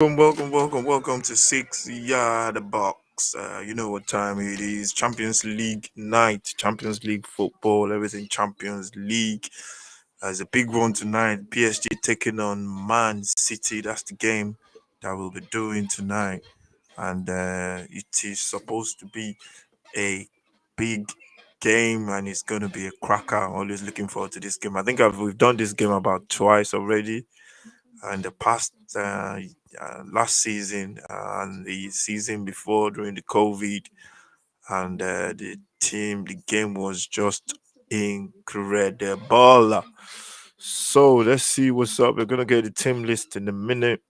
Welcome to 6 Yard Box. You know what time it is. Champions League night, Champions League football, everything Champions League. There's a big one tonight. PSG taking on Man City. That's the game that we'll be doing tonight. And it is supposed to be a big game and it's going to be a cracker. I'm always looking forward to this game. I think we've done this game about twice already in the past last season and the season before during the COVID, and the game was just incredible. So let's see what's up. We're gonna get the team list in a minute.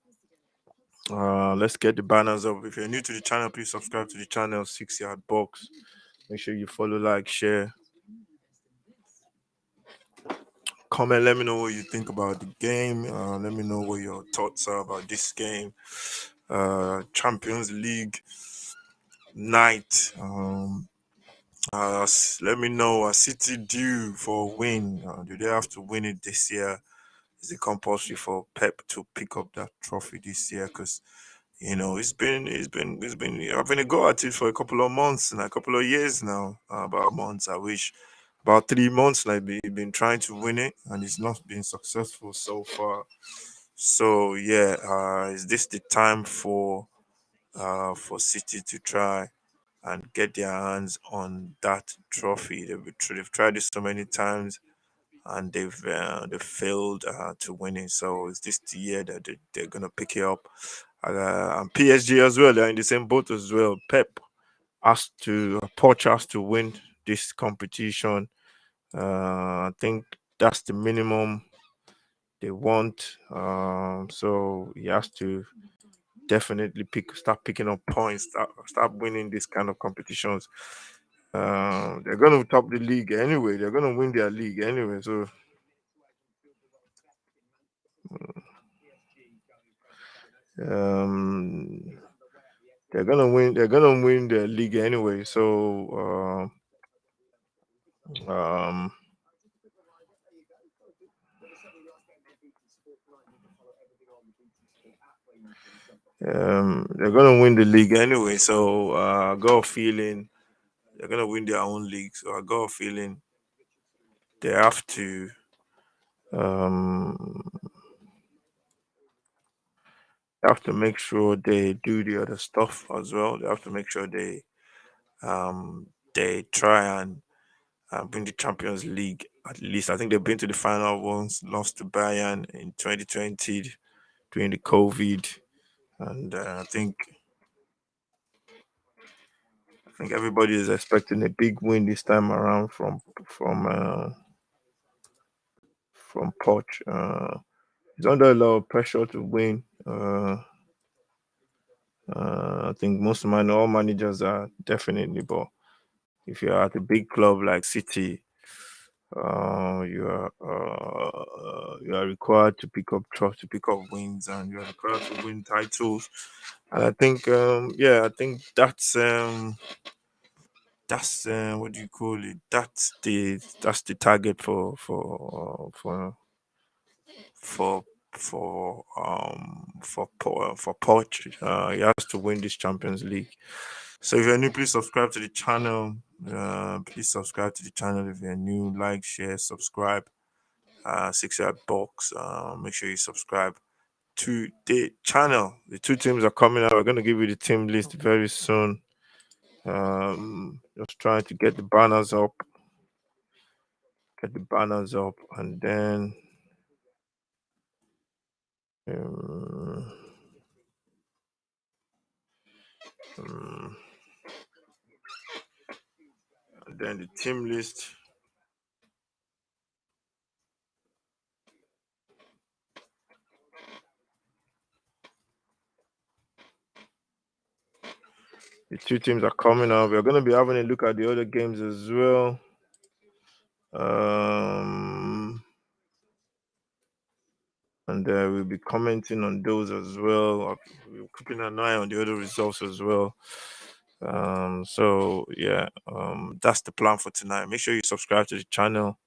Let's get the banners up. If you're new to the channel, please subscribe to the channel 6 Yard Box. Make sure you follow, like, share, comment. Let me know what you think about the game. Let me know what your thoughts are about this game. Champions League night. Let me know. City due for a win? Do they have to win it this year? Is it compulsory for Pep to pick up that trophy this year? Because it's been I've been a go at it for a couple of months and a couple of years now. About months, I wish. About 3 months, like been trying to win it, and it's not been successful so far. So yeah, is this the time for City to try and get their hands on that trophy? They've tried this so many times and they've failed to win it. So is this the year that they're gonna pick it up? And PSG as well. They're in the same boat as well. Pep Poch has to win this competition. I think that's the minimum they want. So he has to definitely start picking up points, start winning this kind of competitions. They're gonna top the league anyway. They're gonna win their league anyway. So um, they're gonna win. They're gonna win their league anyway. So um, they're gonna win the league anyway. So I got a feeling they're gonna win their own league. So I got a feeling they have to. Um, they have to make sure they do the other stuff as well. They have to make sure they try and win the Champions League at least. I think they've been to the final once, lost to Bayern in 2020 during the COVID, and I think everybody is expecting a big win this time around from Poch. He's under a lot of pressure to win. I think all managers are definitely, but if you're at a big club like City, you are required to pick up trust, to pick up wins, and you are required to win titles. And I think, I think that's what do you call it? That's the target for for Poch. He has to win this Champions League. So if you're new, please subscribe to the channel. Please subscribe to the channel if you're new. Like, share, subscribe. 6 Yard Box. Make sure you subscribe to the channel. The two teams are coming out. We're gonna give you the team list very soon. Just trying to get the banners up, um, um, and then the team list. The two teams are coming out. We're gonna be having a look at the other games as well. Um, and we'll be commenting on those as well. We're keeping an eye on the other results as well. So yeah, that's the plan for tonight. Make sure you subscribe to the channel,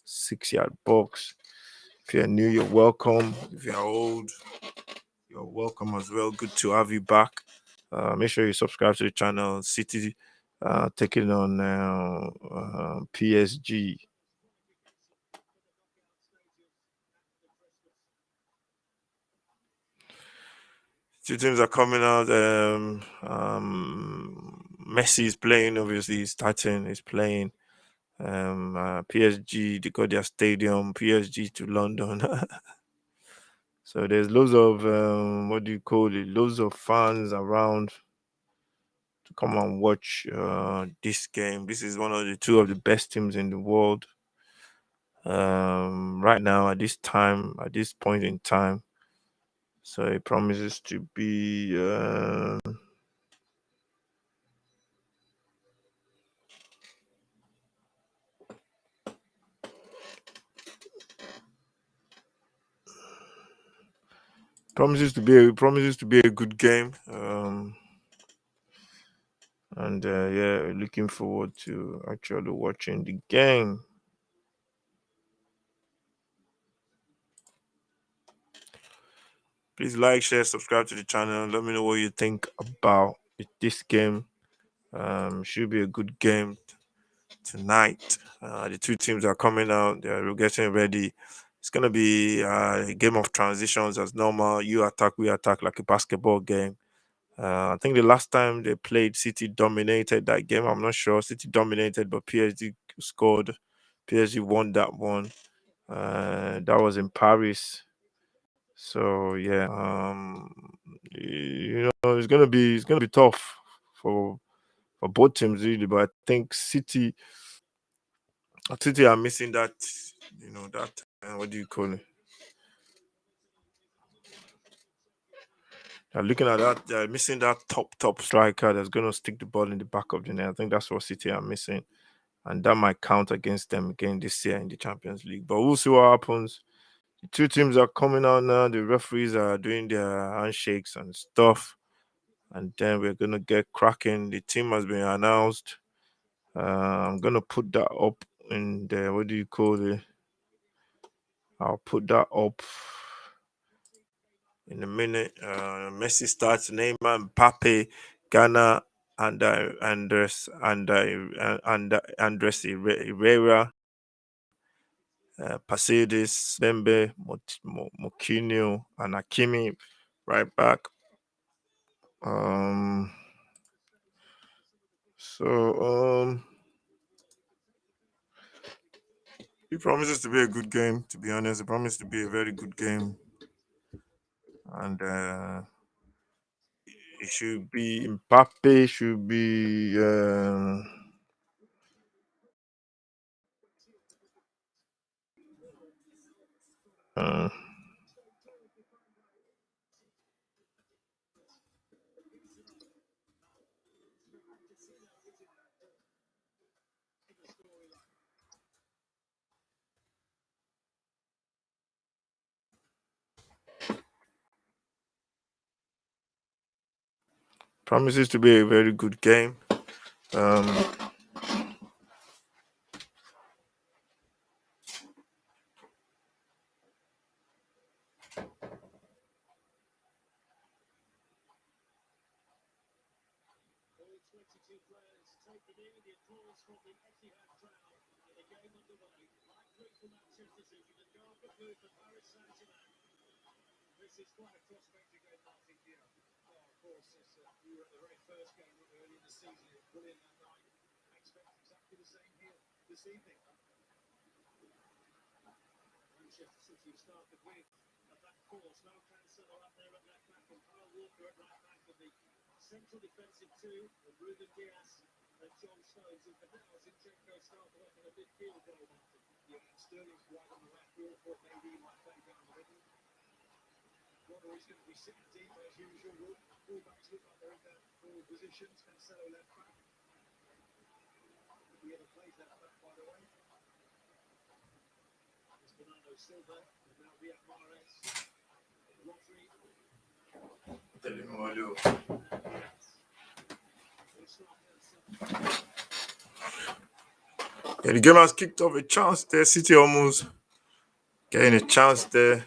6 Yard Box. If you're new, you're welcome. If you're old, You're welcome as well. Good to have you back. Make sure you subscribe to the channel. City taking on PSG. Two teams are coming out. Messi is playing. Obviously, he's starting. He's playing. PSG, they got their stadium. PSG to London. So there's loads of what do you call it? Loads of fans around to come and watch this game. This is one of the two of the best teams in the world right now at this time, at this point in time. So it promises to be promises to be a good game. And yeah, looking forward to actually watching the game. Please like, share, subscribe to the channel. Let me know what you think about this game. Should be a good game tonight. The two teams are coming out. They're getting ready. It's gonna be a game of transitions as normal. You attack, we attack, like a basketball game. I think the last time they played, City dominated that game. I'm not sure. City dominated, but PSG scored. PSG won that one. That was in Paris. So yeah, it's gonna be tough for both teams really. But I think City are missing that. That what do you call it? Looking at that, they're missing that top striker that's gonna stick the ball in the back of the net. I think that's what City are missing, and that might count against them again this year in the Champions League. But we'll see what happens. The two teams are coming out now. The referees are doing their handshakes and stuff, and then we're gonna get cracking. The team has been announced. I'm gonna put that up in the what do you call it? I'll put that up in a minute. Messi starts. Neymar, Mbappe, Ghana, and Andres Herrera, Pacedes, Bembe, Mokinio, and Hakimi right back. Um, so it promises to be a good game. To be honest, it promises to be a very good game, and it should be Mbappe. Should be uh, promises to be a very good game. Um, yeah, the game has kicked off a chance there. City almost getting a chance there.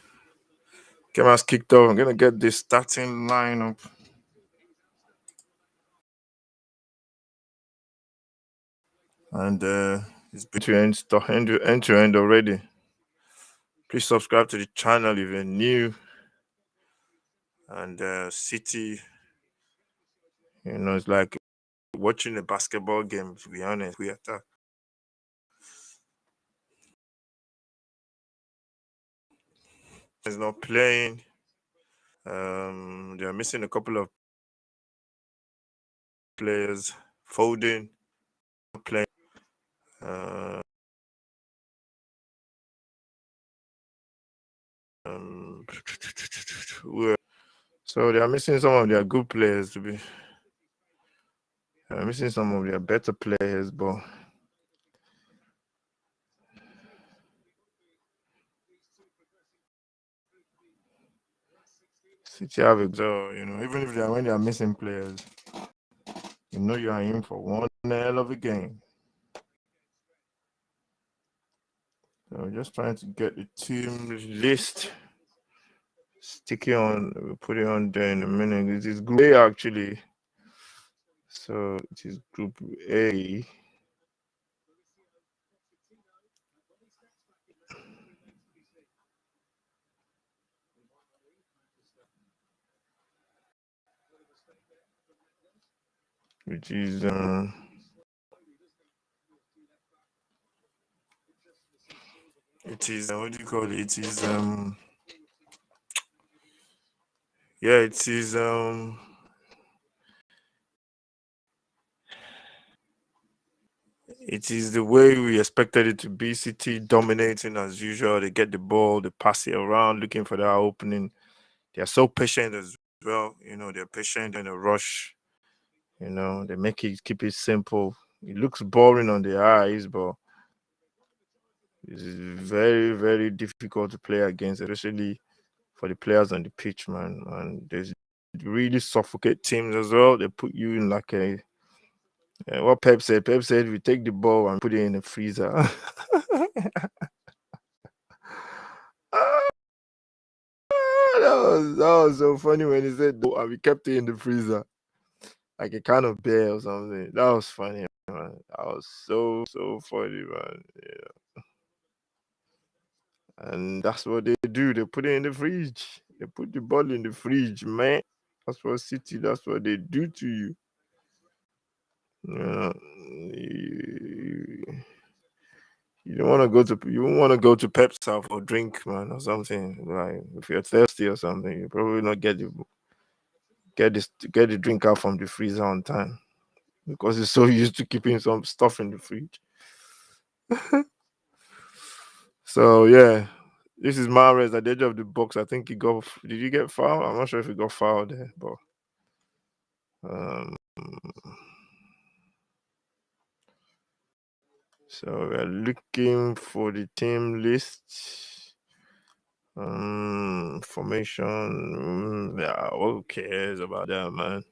Game has kicked off. I'm gonna get this starting lineup. And it's between end to end already. Please subscribe to the channel if you're new. And City, it's like watching a basketball game. To be honest, we attack. He's not playing. They're missing a couple of players. Folding, playing. Uh, um, so they are missing some of their good players to be. They're missing some of their better players, but City have it. So even if when they are missing players, you are in for one hell of a game. So just trying to get the team list. Stick it on. We'll put it on there in a minute. It is Group A actually. So it is Group A. Which is it is what do you call it? It is yeah, it is it is the way we expected it to be. City dominating as usual. They get the ball, they pass it around, looking for that opening. They are so patient as well. They're patient in a rush. They keep it simple. It looks boring on the eyes, but it's very, very difficult to play against, especially for the players on the pitch, man. And there's really suffocate teams as well. They put you in like what Pep said. Pep said we take the ball and put it in the freezer. that was so funny when he said, and we kept it in the freezer like a can of beer or something. That was funny, man. That was so funny, man. And that's what they do. They put it in the fridge. They put the ball in the fridge, man. That's what City. That's what they do to you. Yeah. You don't want to go to Pep's house for drink, man, or something. Like if you're thirsty or something, you probably not get the drink out from the freezer on time because it's so used to keeping some stuff in the fridge. So yeah, this is Mahrez at the edge of the box. I think he got. Did he get fouled? I'm not sure if he got fouled there, but um. So we're looking for the team list. Formation. Yeah, who cares about that, man?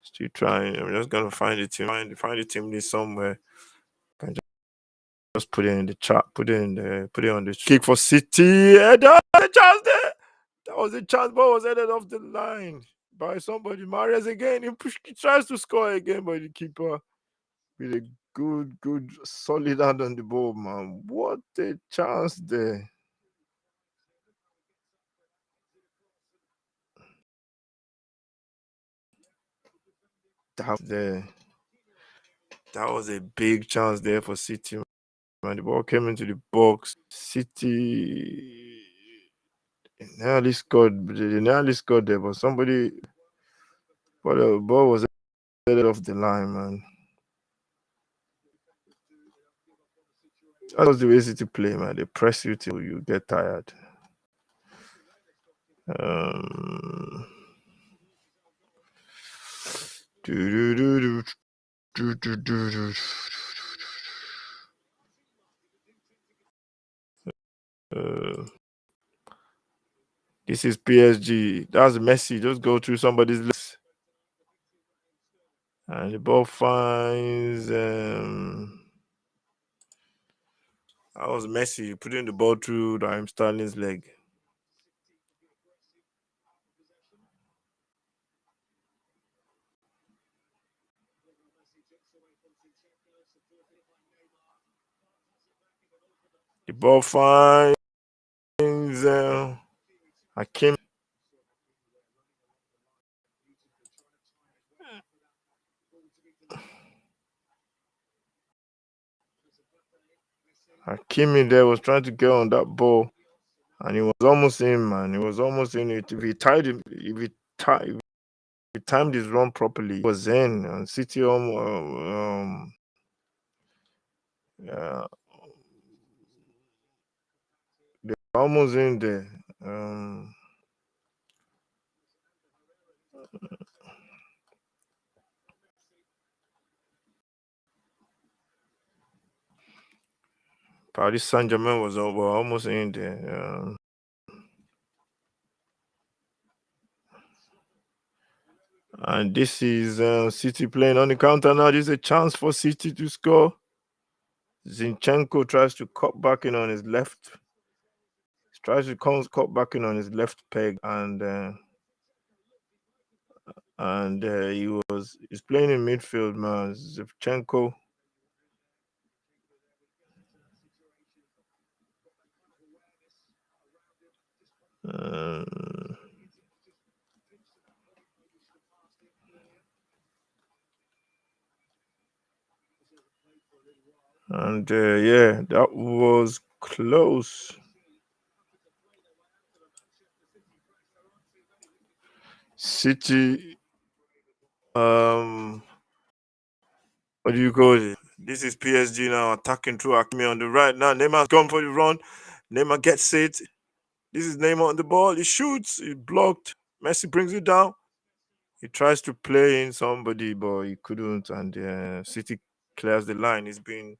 Still trying. I'm just gonna find the team. Find the team list somewhere. Can just put it in the chat. Put it in the. Put it on the kick for City. And that was a chance there. That was a chance. Ball was headed off the line by somebody. Marius again. He tries to score again, but the keeper with a good solid hand on the ball, man. What a chance there. That was a big chance there for City, man. The ball came into the box. City nearly scored. They nearly scored there, but the ball was headed off the line, man. That was the way City play, man. They press you till you get tired. Um, uh, this is PSG. That's Messi. Just go through somebody's list. And the ball finds that was Messi putting the ball through Raheem Sterling's leg. The ball finds Hakim. Hakimi there was trying to get on that ball, and he was almost in, man. He was almost in it. If he tied him, if he timed his run properly, he was in. And City yeah, they were almost in there. Paris Saint Germain were almost in there. And this is City playing on the counter now. This is a chance for City to score. Zinchenko tries to cut back in on his left. Tries to cut back in on his left peg, and he's playing in midfield, man. Zinchenko. Uh, and yeah, that was close. City. What do you call it? This is PSG now attacking through Akimi on the right. Now Neymar's gone for the run. Neymar gets it. This is Neymar on the ball. He shoots. He blocked. Messi brings it down. He tries to play in somebody, but he couldn't. And City clears the line. The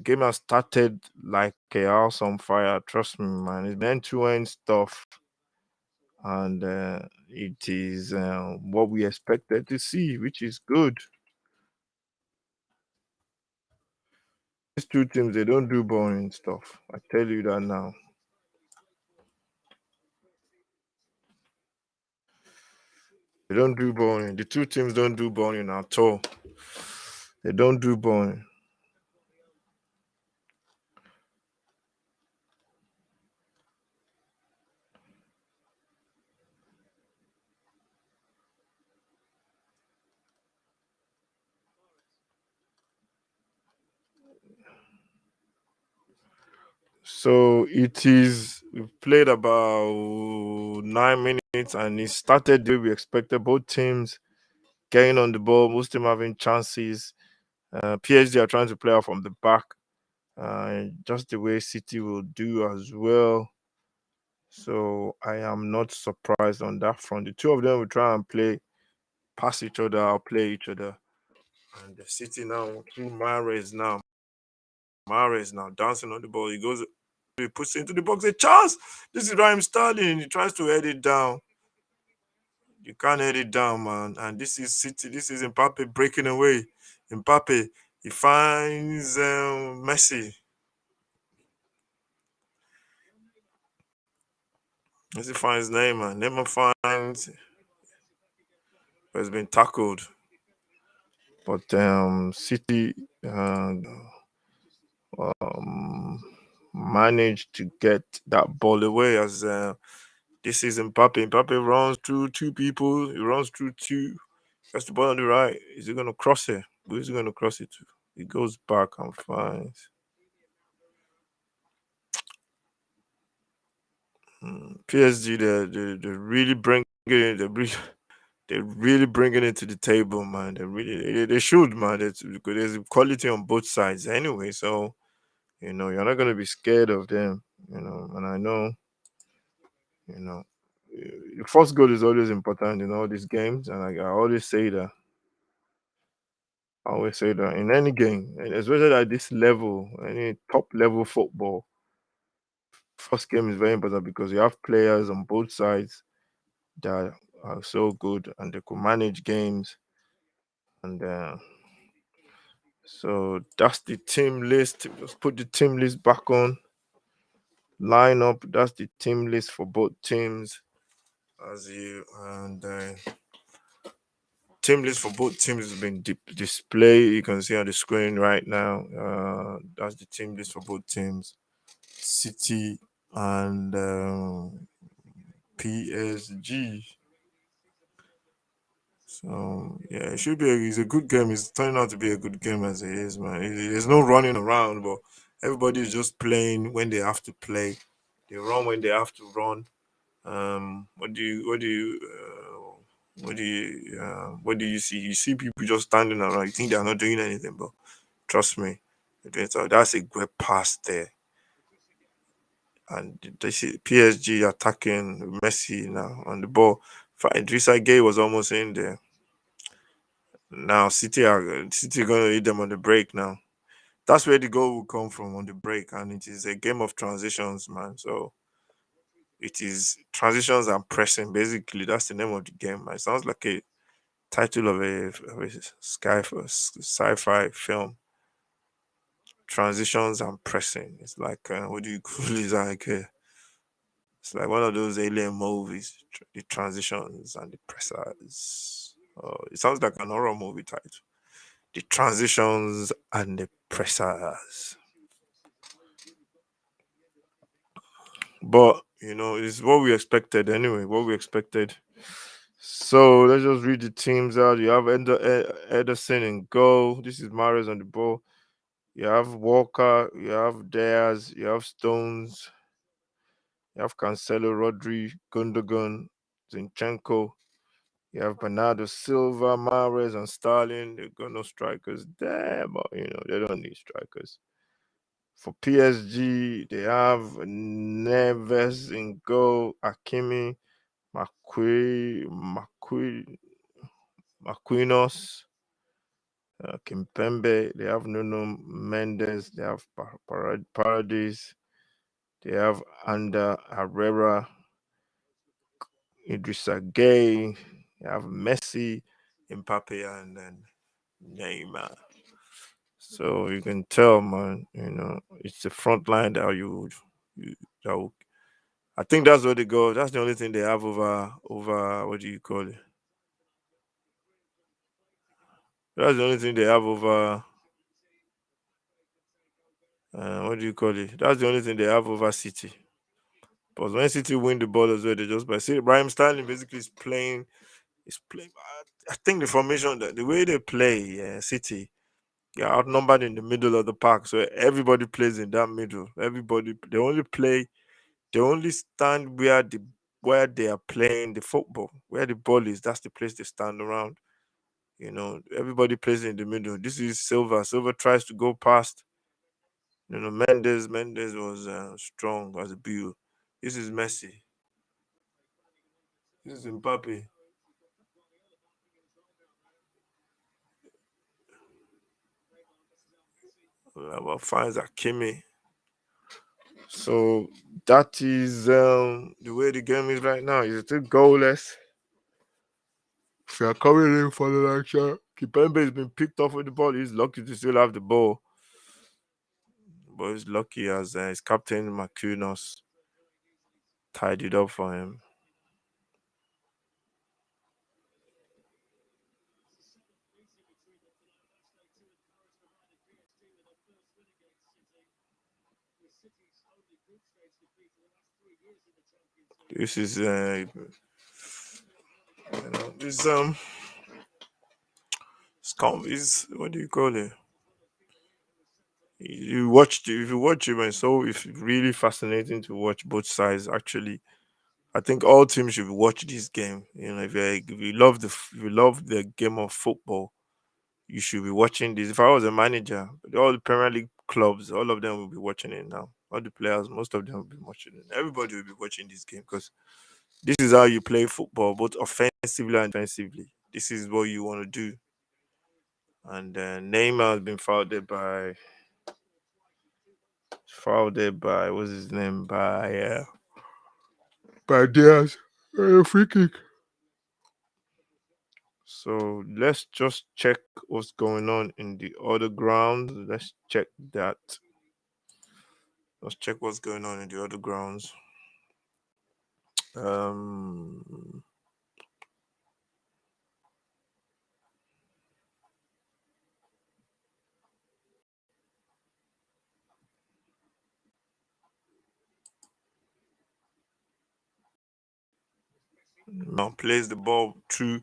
game has started like a house on fire. Trust me, man. It's meant to end stuff, and it is what we expected to see, which is good. These two teams, they don't do boring stuff. I tell you that now. They don't do boring. The two teams don't do boring at all. They don't do boring. So it is. We've played about 9 minutes, and it started the way we expected. Both teams getting on the ball, most team having chances. PSG are trying to play out from the back, just the way City will do as well. So I am not surprised on that front. The two of them will try and play, pass each other, or play each other. And the City now through Mahrez now. Mahrez now dancing on the ball. He goes, he puts it into the box. A chance. This is Raheem Sterling. He tries to head it down. You can't head it down, man. And this is City. This is Mbappe breaking away. Mbappe. He finds Messi. Messi finds Neymar. Neymar finds has been tackled. But City um, managed to get that ball away as this is Mbappe. Mbappe runs through two people. He runs through two. That's the ball on the right. Is he going to cross it? Who is he going to cross it to? He goes back and finds. PSG, they're really bringing it. They're really bringing it to the table, man. They should, man. Because there's quality on both sides anyway. So you're not gonna be scared of them. And I know, you know, the first goal is always important in all these games, and I always say that. I always say that in any game, and especially at this level, any top level football, first game is very important because you have players on both sides that are so good and they could manage games. And so that's the team list. Just put the team list back on. Line up. That's the team list for both teams. As you and Team list for both teams has been displayed. You can see on the screen right now. That's the team list for both teams. City and PSG. So yeah, it should be. It's a good game. It's turning out to be a good game as it is, man. There's no running around, but everybody is just playing when they have to play. They run when they have to run. What do you see? You see people just standing around. You think they're not doing anything, but trust me, they're doing so. That's a great pass there. And they see PSG attacking Messi now on the ball. Idrissa Gay was almost in there. Now City going to hit them on the break now. That's where the goal will come from on the break, and it is a game of transitions, man. So it is transitions and pressing. Basically, that's the name of the game. Man. It sounds like a title of a sci-fi film. Transitions and pressing. It's like what do you call it? It's like one of those alien movies. The transitions and the pressers. Oh, it sounds like an horror movie title. The transitions and the pressers. But it's what we expected anyway. What we expected. So let's just read the teams out. You have Ederson in goal. This is Mares on the ball. You have Walker. You have Diaz. You have Stones. You have Cancelo, Rodri, Gundogan, Zinchenko. You have Bernardo Silva, Mares, and Starling. They've got no strikers there, but they don't need strikers. For PSG, they have Neves in goal, Akimi, Macui, Marquinhos, Kimpembe. They have Nuno Mendes. They have Paradis. They have Ander Herrera, Idrissa Gay. They have Messi, Mbappe, and then Neymar. So you can tell, man. It's the front line that you that will, I think that's where they go. That's the only thing they have over what do you call it? That's the only thing they have over what do you call it? That's the only thing they have over City. But when City win the ball as well, they just by see Brian Stanley basically is playing. Is playing. I think the formation that the way they play, City, you're outnumbered in the middle of the park, so everybody plays in that middle. Everybody they only stand where they are playing the football, where the ball is. That's the place they stand around. Everybody plays in the middle. This is Silva. Silva tries to go past. Mendes was strong as a build. This is Messi. This is Mbappe. Our fans are Kimi. So that is the way the game is right now. It's still goalless. If you're coming in for the action, Kipembe has been picked off with the ball. He's lucky to still have the ball, but he's lucky as his captain Marquinhos tied it up for him. This is this is what do you call it? If you watch it, man, so it's really fascinating to watch both sides. Actually, I think all teams should watch this game. If you love the game of football, you should be watching this. If I was a manager, all the Premier League clubs, all of them will be watching it now. All the players, most of them will be watching it. Everybody will be watching this game because this is how you play football, both offensively and defensively. This is what you want to do. And Neymar has been fouled by what's his name by Diaz. Free kick. So let's just check what's going on in the other grounds. Let's check that. Let's check what's going on in the other grounds. Um, Now plays the ball through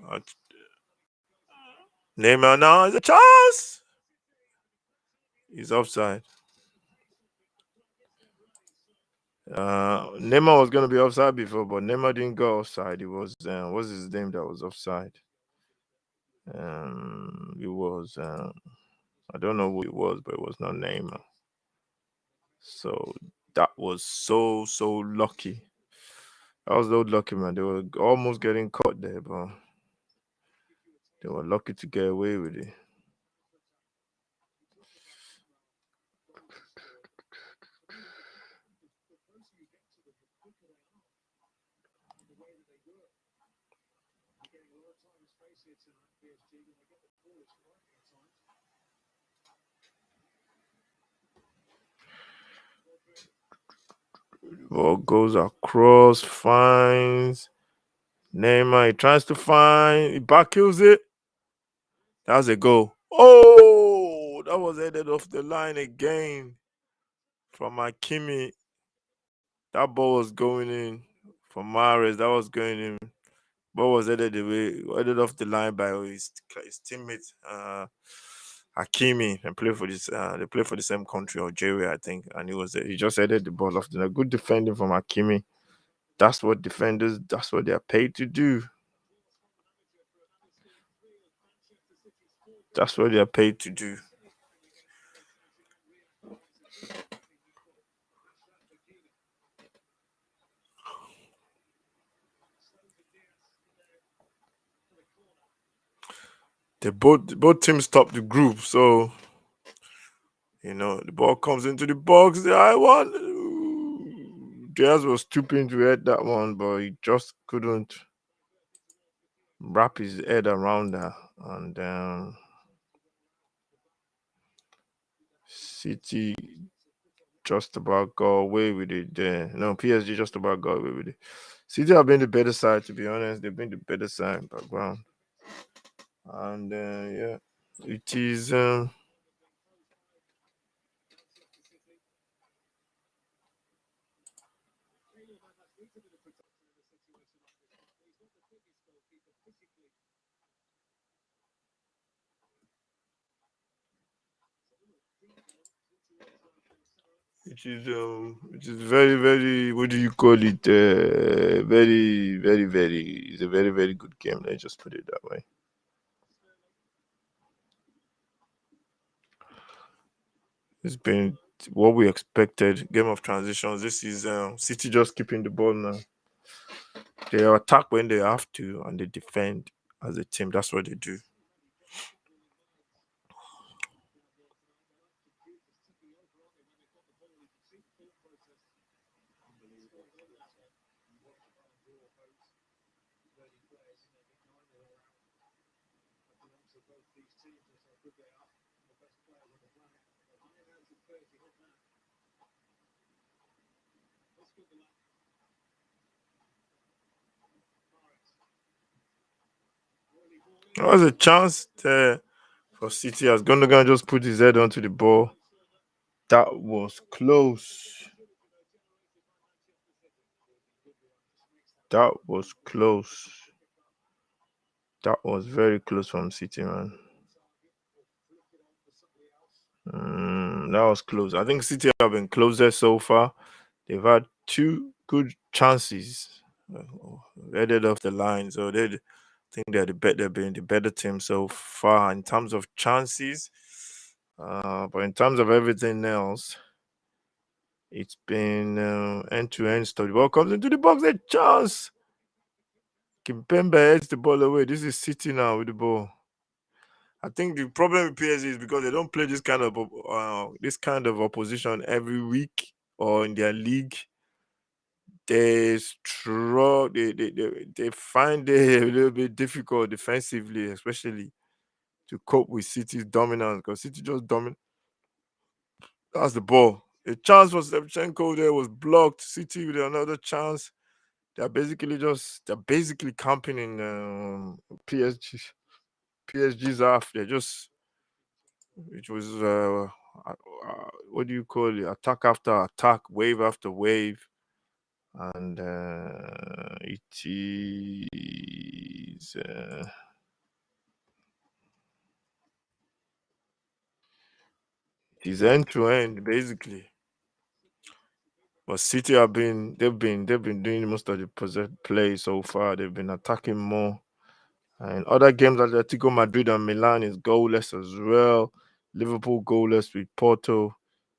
uh, Neymar. Now is a chance. He's offside. Neymar was gonna be offside before, but Neymar didn't go offside. It was what's his name that was offside? It was I don't know who it was, but it was not Neymar. So that was so lucky. That was so lucky, man. They were almost getting caught there, but they were lucky to get away with it. Ball goes across, finds Neymar. He tries to find, he back kills it. That's a goal. Oh, that was headed off the line again from Akimi. That ball was going in from Mares. That was going in. Ball was headed away, headed off the line by his teammate Hakimi. And play for this. They play for the same country, Algeria, I think. And he just headed the ball off the line. Good defending from Hakimi. That's what defenders. That's what they are paid to do. That's what they are paid to do. Both teams top the group, so the ball comes into the box. I want. Diaz was stooping to head that one, but he just couldn't wrap his head around that. And City just about got away with it there. No, PSG just about got away with it. City have been the better side, to be honest. They've been the better side background. And yeah, it is. Which is very, very, what do you call it? Very, very, very, it's a very, very good game. Let's just put it that way. It's been what we expected. Game of transitions. This is City just keeping the ball now. They attack when they have to, and they defend as a team. That's what they do. There was a chance there for City as Gundogan just put his head onto the ball. That was close. That was close. That was very close from City, man. That was close. I think City have been closer so far. They've had two good chances uh, headed off the line, so they think they're they've been the better team so far in terms of chances. But in terms of everything else, it's been end to end story. Ball comes into the box, a chance. Kimpembe heads the ball away. This is City now with the ball. I think the problem with PSG is because they don't play this kind of opposition every week or in their league. They struggle. They find it a little bit difficult defensively, especially to cope with City's dominance because City just dominate. That's the ball. A chance for Shevchenko there was blocked. City with another chance. They're basically camping in PSG. PSG's half. They're just it was what do you call it? Attack after attack, wave after wave. and it is end to end basically. But City they've been doing most of the play so far. They've been attacking more. And other games, Atletico Madrid and Milan is goalless as well. Liverpool goalless with Porto.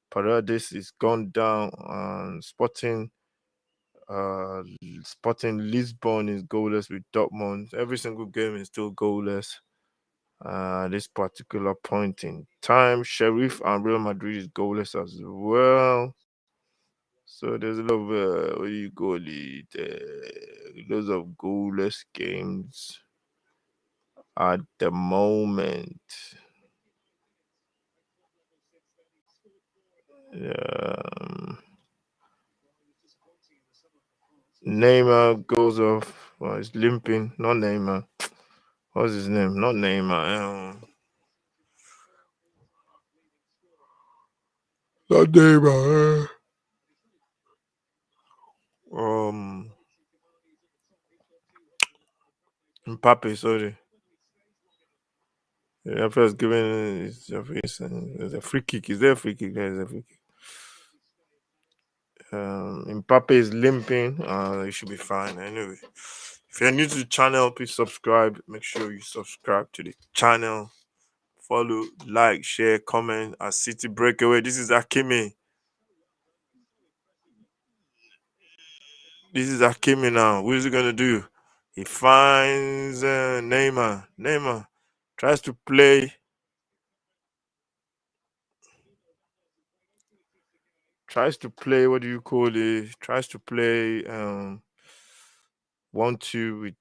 Paredes is gone down. And uh, Sporting Lisbon is goalless with Dortmund. Every single game is still goalless. This particular point in time, Sheriff and Real Madrid is goalless as well. So there's a lot of what do you call it? Lots of goalless games at the moment. Um, Neymar goes off. Well, he's limping. Not Neymar. What's his name? Not Neymar. Not Neymar. Mbappe. Sorry. Yeah, first given there's a free kick. Is there a free kick? There's a free kick. Mbappe is limping. He should be fine. Anyway, if you're new to the channel, please subscribe. Make sure you subscribe to the channel. Follow, like, share, comment. At City Breakaway. This is Akimi. This is Akimi now. What is he gonna do? He finds Neymar. Neymar tries to play. Tries to play. What do you call it? Tries to play 1-2 with.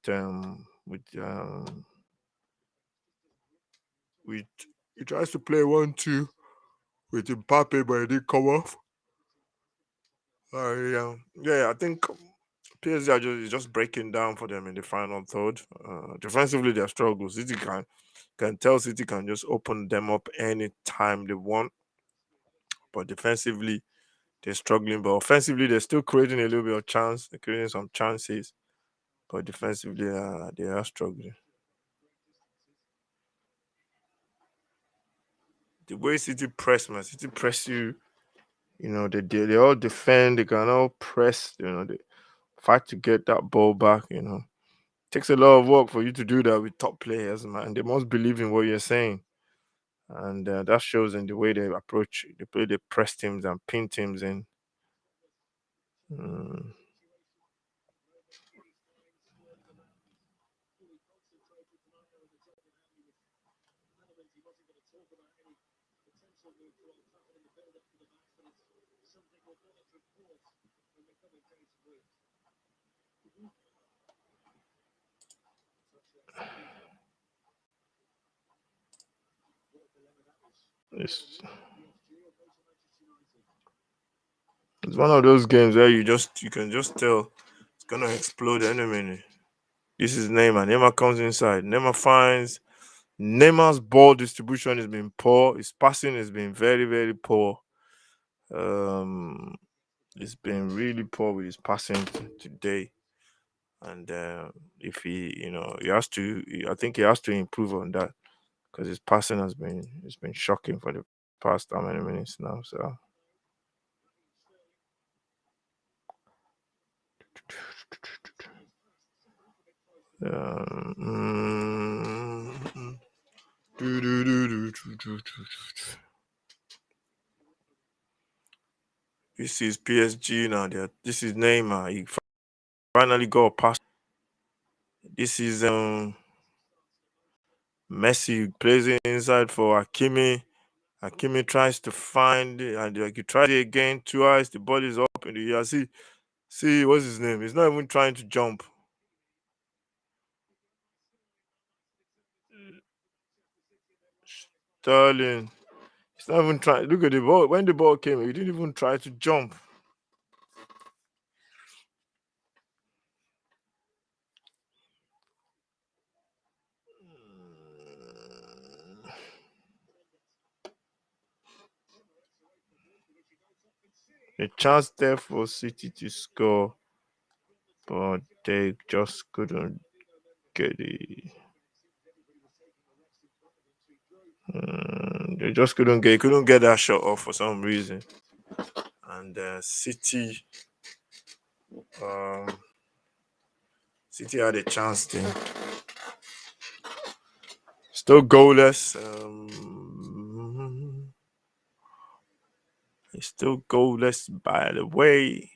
He tries to play 1-2 with Mbappe, but it didn't come off. Yeah, I think PSG are just breaking down for them in the final third. Defensively, they're struggles. City can tell City can just open them up anytime they want, but defensively they're struggling. But offensively, they're still creating a little bit of chance. They're creating some chances, but defensively, they are struggling. The way City press, man, City press you. They all defend. They can all press. They fight to get that ball back. Takes a lot of work for you to do that with top players, man. They must believe in what you're saying, and that shows in the way they approach, they play, they press teams and pin teams in. Mm, it's it's one of those games where you can just tell it's gonna explode any minute. This is Neymar. Neymar comes inside. Neymar's ball distribution has been poor. His passing has been very, very poor. Um, it's been really poor with his passing today. And if he has to, I think he has to improve on that because his passing has been shocking for the past how many minutes now. So um, mm, mm, do, do, do, do, do, do, do. This is PSG now. This is Neymar. He finally got a pass. This is Messi plays it inside for Hakimi. Hakimi tries to find it, and like he tries it again twice. The ball is up in the air. See, what's his name? He's not even trying to jump. Sterling. He's not even trying. Look at the ball. When the ball came, he didn't even try to jump. A chance there for City to score. but they just couldn't get it. They just couldn't get that shot off for some reason. And um, City had a chance there. Still goalless. It's still goalless, by the way.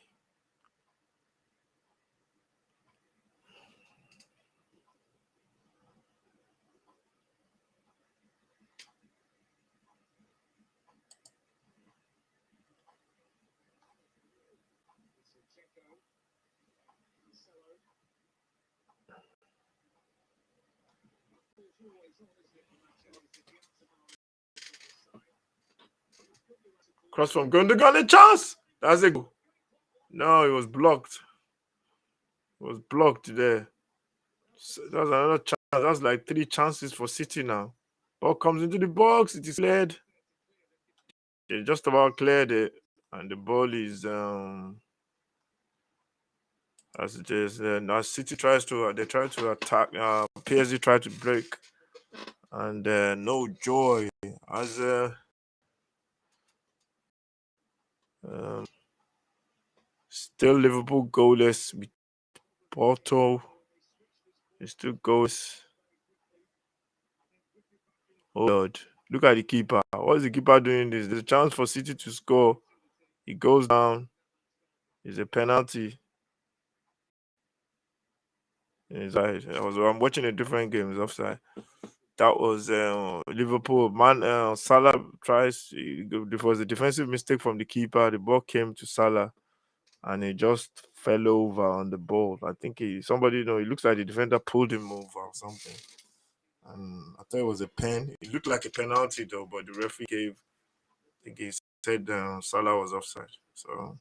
Cross from Gundogan, a chance. That's a goal. No, it was blocked. It was blocked there. So that's another chance. That's like three chances for City now. Ball comes into the box. It is cleared. They just about cleared it, and the ball is as it is. Now City tries to they try to attack. PSG try to break, and no joy as um, still Liverpool goalless with Porto. It's still goals. Oh Lord, look at the keeper. What is the keeper doing this? There's a chance for City to score. He goes down. It's a penalty. It's like, I'm watching a different game. It's offside. That was Liverpool. Man, Salah tries. It was a defensive mistake from the keeper. The ball came to Salah, and he just fell over on the ball. I think somebody, it looks like the defender pulled him over or something. And I thought it was a pen. It looked like a penalty though, but the referee I think he said Salah was offside. So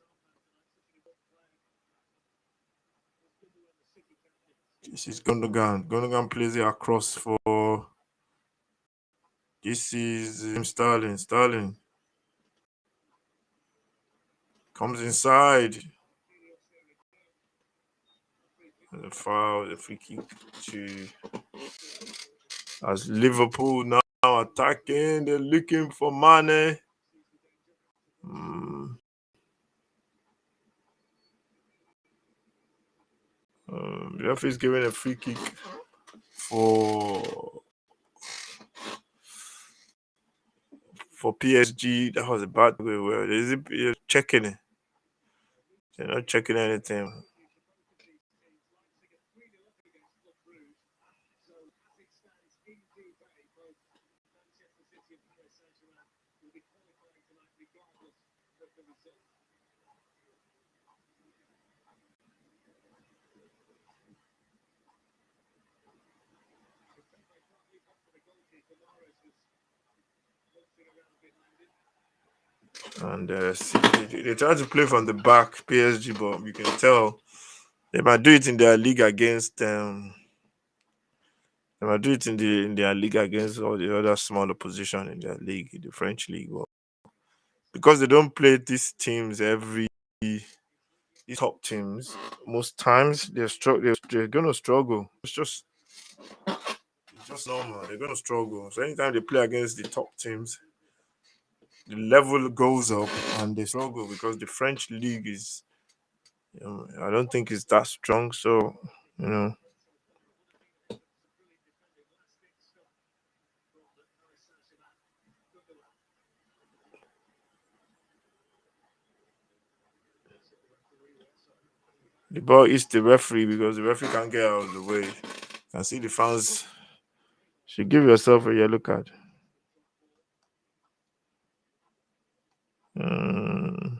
this is Gundogan. Gundogan plays it across for. This is Sterling. Sterling comes inside. And the foul, the free kick to as Liverpool now attacking. They're looking for Mane. Mm, the referee is giving a free kick for PSG. That was a bad way. Where is it? You're checking it. They're not checking anything. And they try to play from the back, PSG, but you can tell they might do it in their league against they might do it in their league against all the other small opposition in their league, the French league. But because they don't play these teams these top teams, most times they're gonna struggle. It's just normal. They're gonna struggle. So anytime they play against the top teams, the level goes up and they struggle because the French league is I don't think it's that strong. So, you know, the ball is the referee because the referee can't get out of the way. You can see the fans should give yourself a yellow card. Um,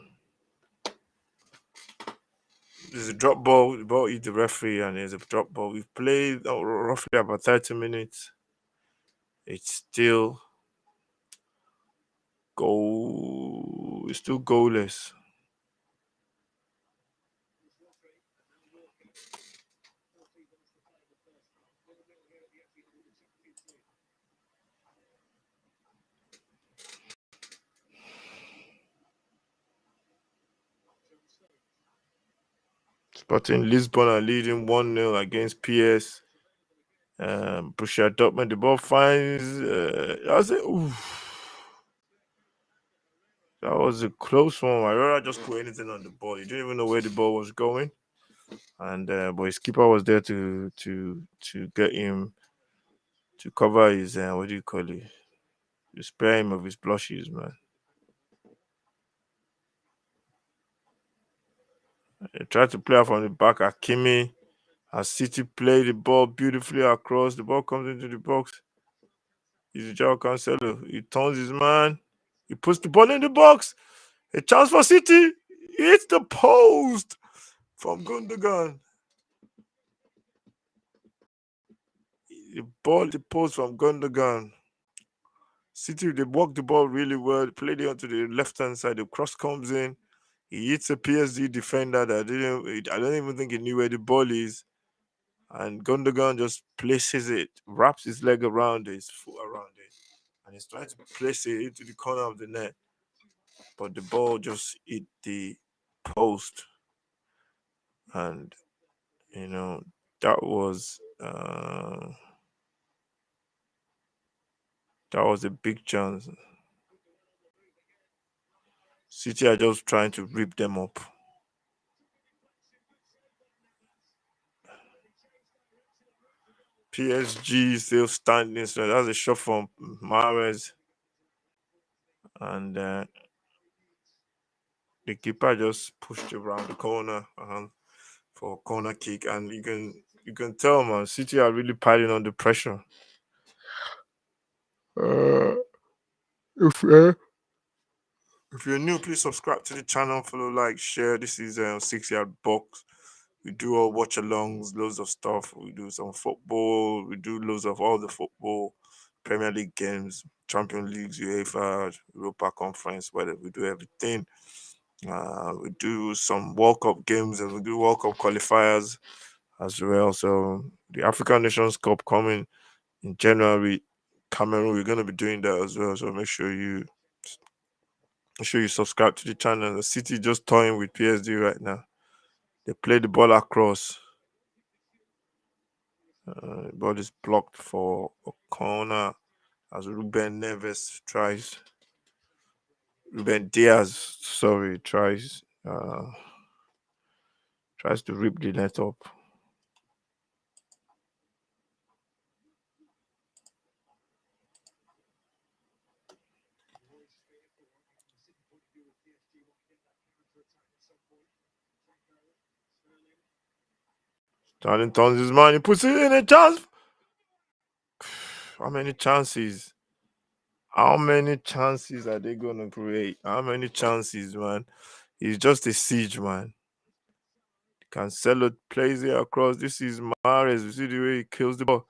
there's a drop ball. The ball hit the referee, and there's a drop ball. We've played roughly about 30 minutes. It's still goal. It's still goalless. Sporting Lisbon are leading 1-0 against PS. Borussia Dortmund, the ball finds. I say, that was a close one. I rather just put anything on the ball. You didn't even know where the ball was going, and but his keeper was there to get him to cover his what do you call it? To spare him of his blushes, man. They tried to play out from the back at Kimi. As City play the ball beautifully across, the ball comes into the box. He's Joao Cancelo. He turns his man. He puts the ball in the box. A chance for City. He hits the post from Gundogan. The ball, the post from Gundogan. City, they walk the ball really well. Played it onto the left hand side. The cross comes in. He hits a PSG defender that didn't. I don't even think he knew where the ball is. And Gundogan just places it, wraps his leg around it, his foot around it, and he's trying to place it into the corner of the net. But the ball just hit the post, and you know that was a big chance. City are just trying to rip them up. PSG still standing, so that's a shot from Mahrez, and the keeper just pushed around the corner for a corner kick, and you can tell, man, City are really piling on the pressure. Uh, if if you're new, please subscribe to the channel, follow, like, share. This is 6 yard box. We do all watch alongs, loads of stuff. We do some football. We do loads of all the football, Premier League games, Champions Leagues, UEFA, Europa Conference, whatever. We do everything. We do some World Cup games and we do World Cup qualifiers as well. So the African Nations Cup coming in January, Cameroon, we're gonna be doing that as well. So make sure you subscribe to the channel. The City just toying with PSG right now. They play the ball across. The ball is blocked for a corner as Ruben Diaz, sorry, tries to rip the net up. Sterling turns his man, he puts it in a chance. How many chances? How many chances are they gonna create? How many chances, man? It's just a siege, man. Cancelo plays it across. This is Mahrez. You see the way he kills the ball.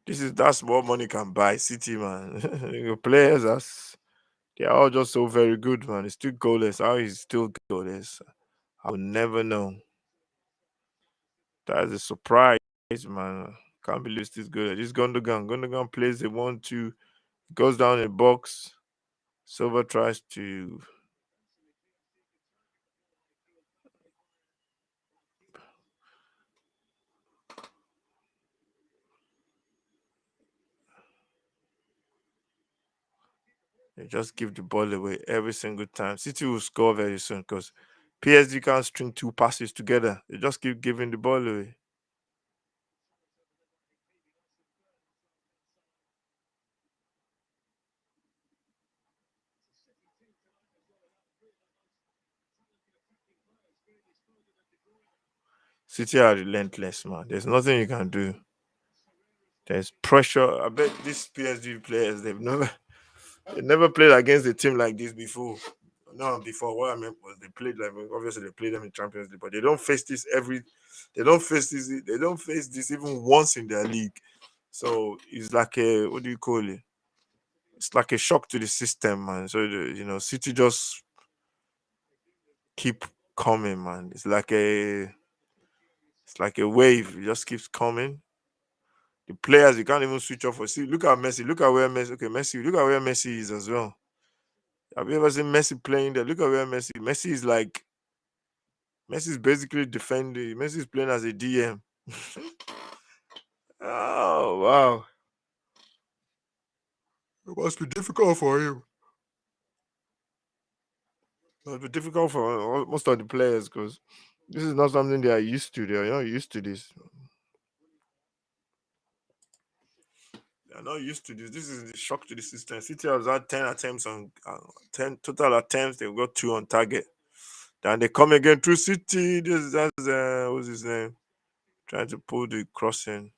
That's what money can buy. City, man. Your players they are all just so very good, man. It's still goalless. How is still goalless? I will never know. That is a surprise, man. Can't believe it's this good. This Gundogan. Gundogan plays a 1-2, goes down in the box. Silva tries to just give the ball away every single time. City will score very soon because PSG can't string two passes together. They just keep giving the ball away. City are relentless, man. There's nothing you can do. There's pressure. I bet these PSG players they never played against a team like this before. No, before what I meant was they played like obviously they played them in Champions League, but they don't face this every. They don't face this. They don't face this even once in their league. So it's like a what do you call it? It's like a shock to the system, man. So City just keep coming, man. It's like a wave. It just keeps coming. The players you can't even switch off for. See, look at Messi. Look at where Messi. Okay, Messi. Look at where Messi is as well. Have you ever seen Messi playing there? Look at where Messi. Messi is like Messi is basically defending. Messi is playing as a DM. Oh wow, it must be difficult for him. It must be difficult for most of the players because this is not something they are used to. They are not used to this. They are not used to this. This is the shock to the system. City has had 10 attempts on 10 total attempts. They've got 2 on target. Then they come again through City. That's what's his name? Trying to pull the crossing.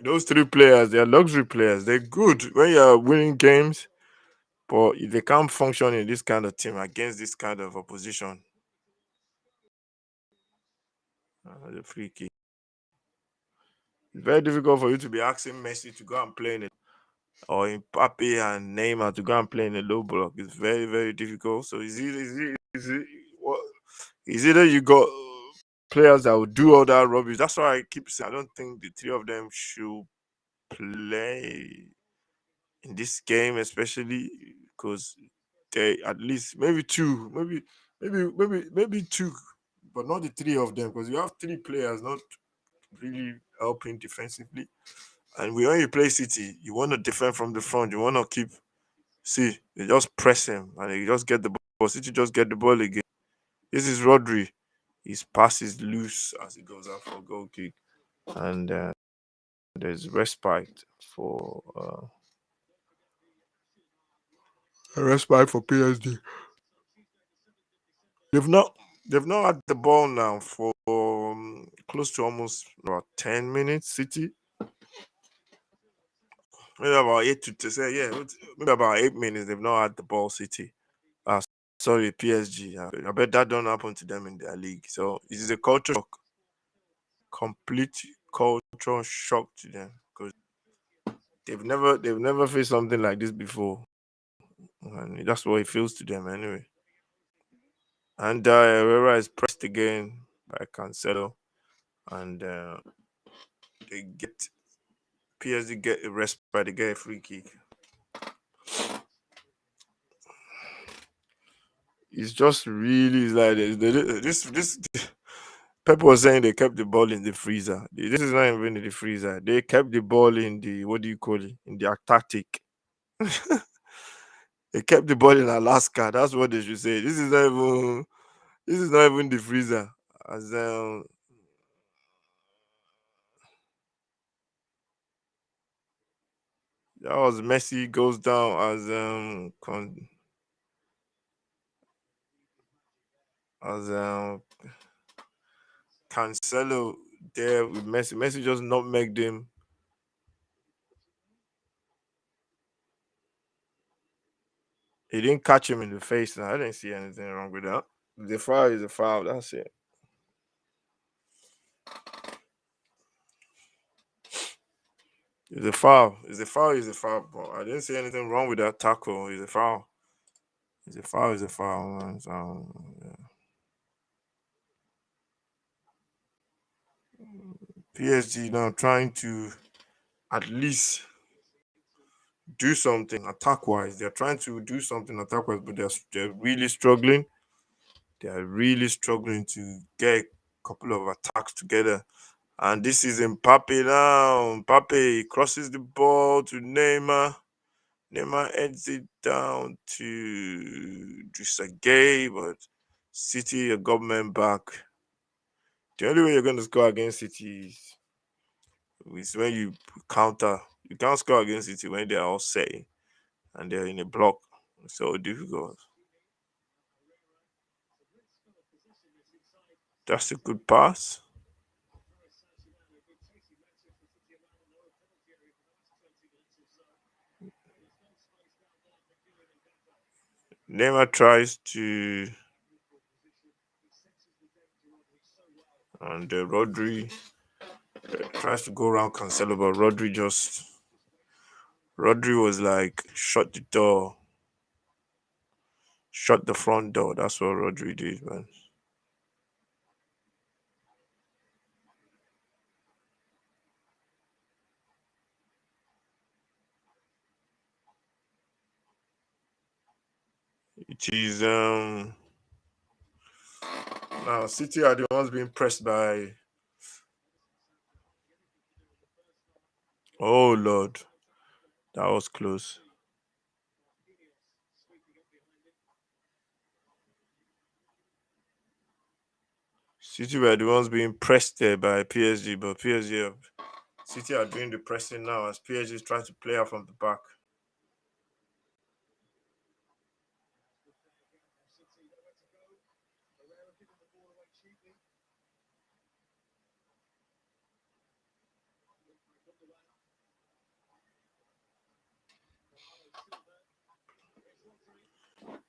Those 3 players, they are luxury players. They're good when you are winning games, but if they can't function in this kind of team against this kind of opposition, the free kick. It's very difficult for you to be asking Messi to go and play in it, or Mbappe and Neymar to go and play in a low block. It's very, very difficult. So is either you got players that will do all that rubbish. That's why I keep saying I don't think the 3 of them should play in this game, especially because they at least maybe two, maybe two, but not the 3 of them because you have 3 players not really helping defensively. And when you play City, you want to defend from the front. You want to keep see they just press him and they just get the ball. City just get the ball again. This is Rodri. His pass is loose as he goes out for a goal kick, and there's respite for respite for PSG. They've not they've not had the ball now for close to almost about 10 minutes. City maybe about 8 to say yeah, maybe about 8 minutes. They've not had the ball. City. Uh, sorry, PSG. I bet that don't happen to them in their league. So it is a culture shock, complete cultural shock to them because they've never faced something like this before, and that's what it feels to them anyway. And Herrera is pressed again by Cancelo, and they get PSG get a respite, they get a free kick. It's just really like this. Pep was saying they kept the ball in the freezer. This is not even in the freezer. They kept the ball in the what do you call it? In the Antarctic. They kept the ball in Alaska. That's what they should say. This is not even the freezer. As that was Messi goes down as as Cancelo there with Messi. Messi just not make them. He didn't catch him in the face. Now I didn't see anything wrong with that. The foul is a foul. That's it. It's a foul. It's a foul. It's a foul. But I didn't see anything wrong with that tackle. It's a foul. It's a foul. It's a foul. Man. So, yeah. PSG now trying to at least do something attack wise. They're trying to do something attack wise, but they're really struggling. They are really struggling to get a couple of attacks together. And this is Mbappe now. Mbappe crosses the ball to Neymar. Neymar heads it down to Gay, but City, a government back. The only way you're going to score against City is when you counter. You can't score against City when they're all set and they're in a block. So difficult. That's a good pass. Neymar tries to, and Rodri tries to go around Cancelo, but Rodri was like, shut the door, shut the front door. That's what Rodri did, man. It is now City are the ones being pressed by. Oh Lord, that was close. City were the ones being pressed there by PSG, but City are doing the pressing now as PSG is trying to play out from the back.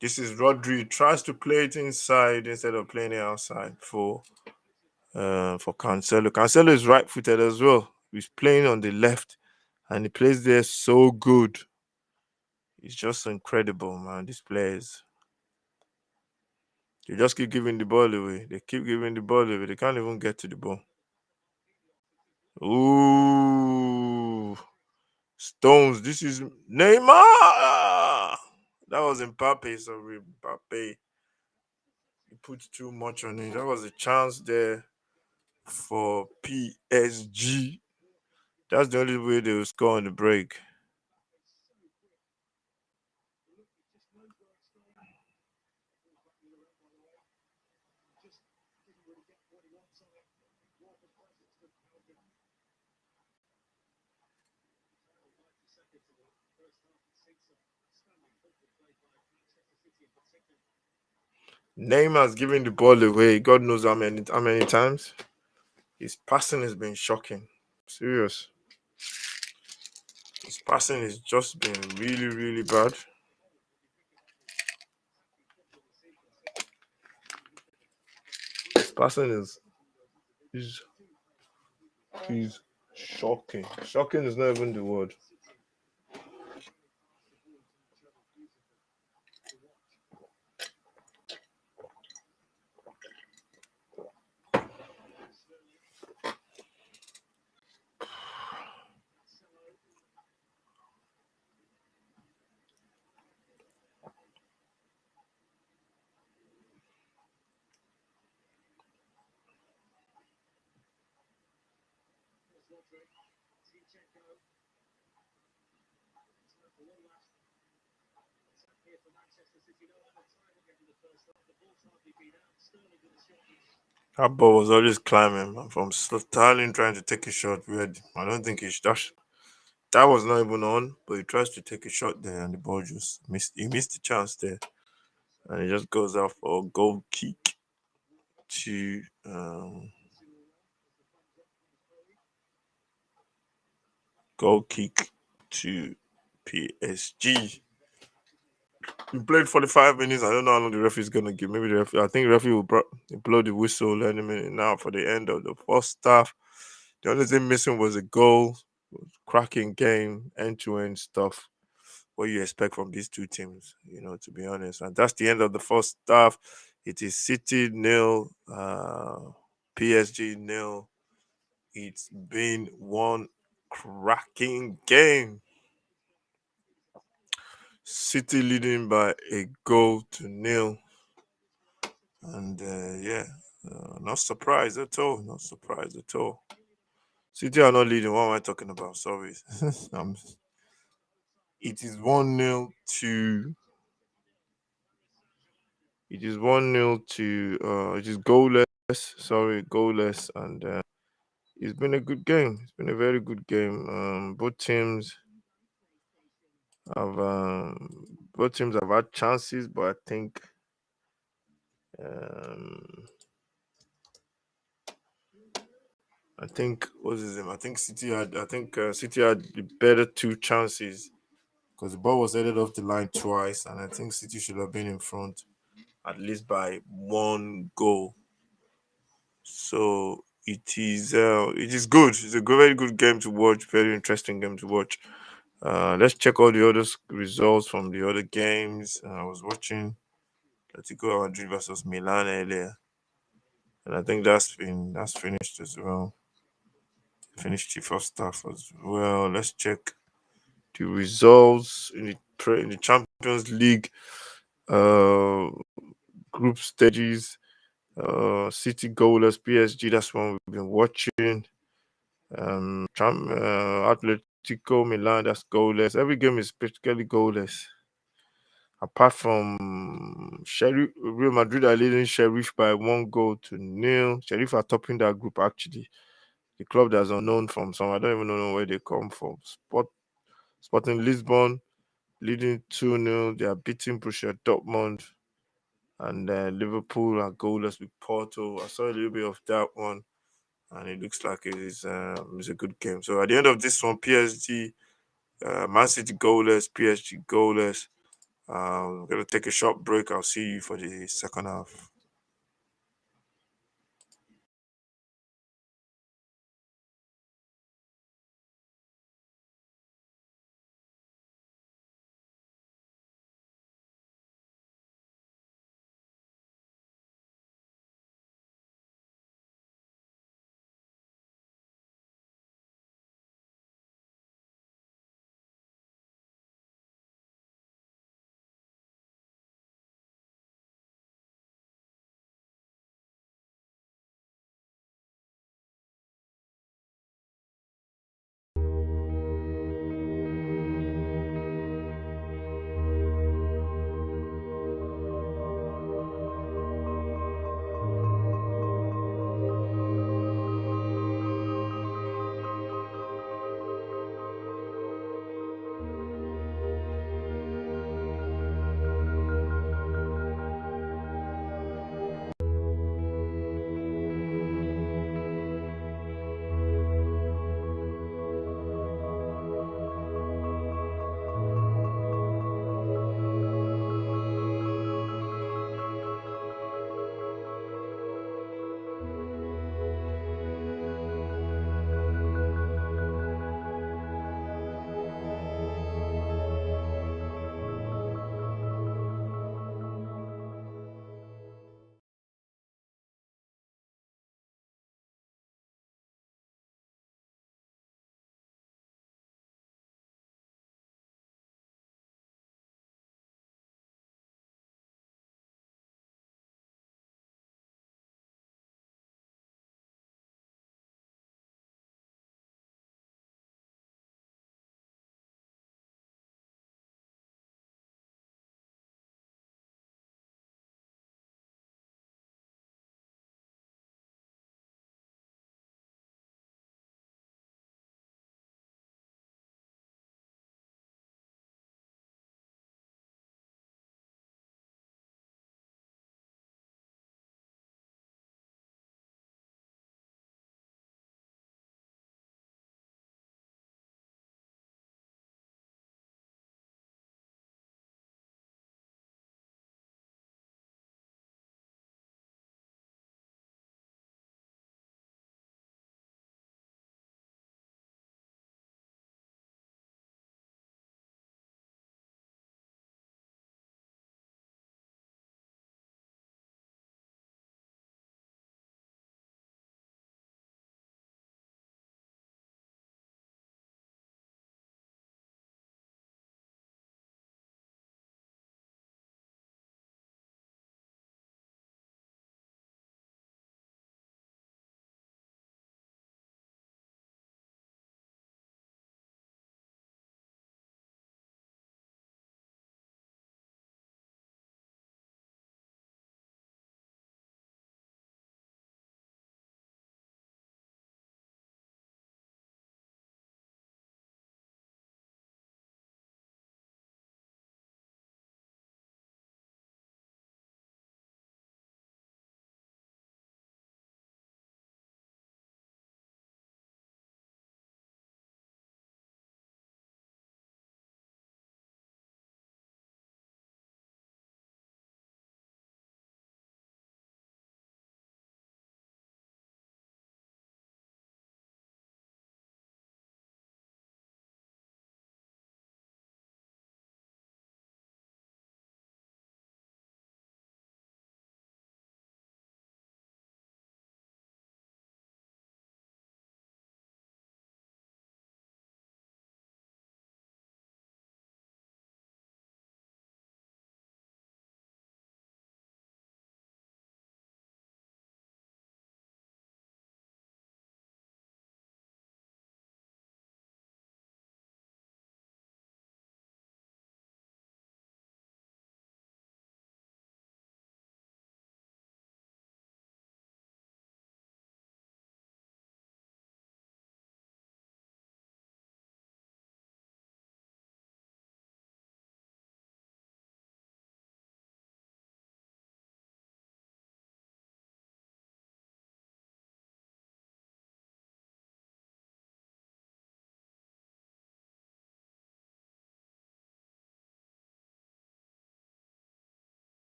This is Rodri tries to play it inside instead of playing it outside for Cancelo. Cancelo is right footed as well. He's playing on the left and he plays there so good. It's just incredible, man. These players. They just keep giving the ball away. They keep giving the ball away. They can't even get to the ball. Ooh. Stones. This is Neymar. That was Mbappe. Sorry, Mbappe. He put too much on it. That was a chance there for PSG. That's the only way they will score on the break. Neymar's giving the ball away. God knows how many times. His passing has been shocking. Serious. His passing has just been really, really bad. His passing is is shocking. Shocking is not even the word. That ball was always climbing, man, from Sterling trying to take a shot. Weird. I don't think that was not even on, but he tries to take a shot there and the ball just missed. He missed the chance there, and it just goes out for a goal kick to goal kick to PSG. We played 45 minutes. I don't know how long the referee is gonna give. Maybe I think the referee will blow the whistle any minute now for the end of the first half. The only thing missing was a goal. Cracking game, end to end stuff. What you expect from these two teams, to be honest. And that's the end of the first half. It is City nil, PSG nil. It's been one cracking game. City leading by a goal to nil. And yeah, not surprised at all. Not surprised at all. City are not leading. What am I talking about? Sorry. um, it is 1-0 to. It is 1-0 to. It is goalless. Sorry, goalless. And it's been a good game. It's been a very good game. Have both teams have had chances, but um, I think what's his name? I think City had the better two chances because the ball was headed off the line twice, and I think City should have been in front at least by one goal. So it is good. It's a very good game to watch. Very interesting game to watch. Let's check all the other results from the other games. I was watching Atletico Madrid versus Milan earlier, and I think that's finished as well. Finished the first half as well. Let's check the results in the Champions League uh, group stages. City goalless, PSG. That's one we've been watching. Atletico Milan. That's goalless. Every game is practically goalless. Apart from Sheriff, Real Madrid are leading Sheriff by 1 goal to nil. Sheriff are topping that group actually. The club that's unknown from some, I don't even know where they come from. Sporting Lisbon leading 2-0. They are beating Borussia Dortmund, and Liverpool are goalless with Porto. I saw a little bit of that one, and it looks like it's a good game. So at the end of this one, PSG, Man City goalless, PSG goalless. We're gonna take a short break. I'll see you for the second half.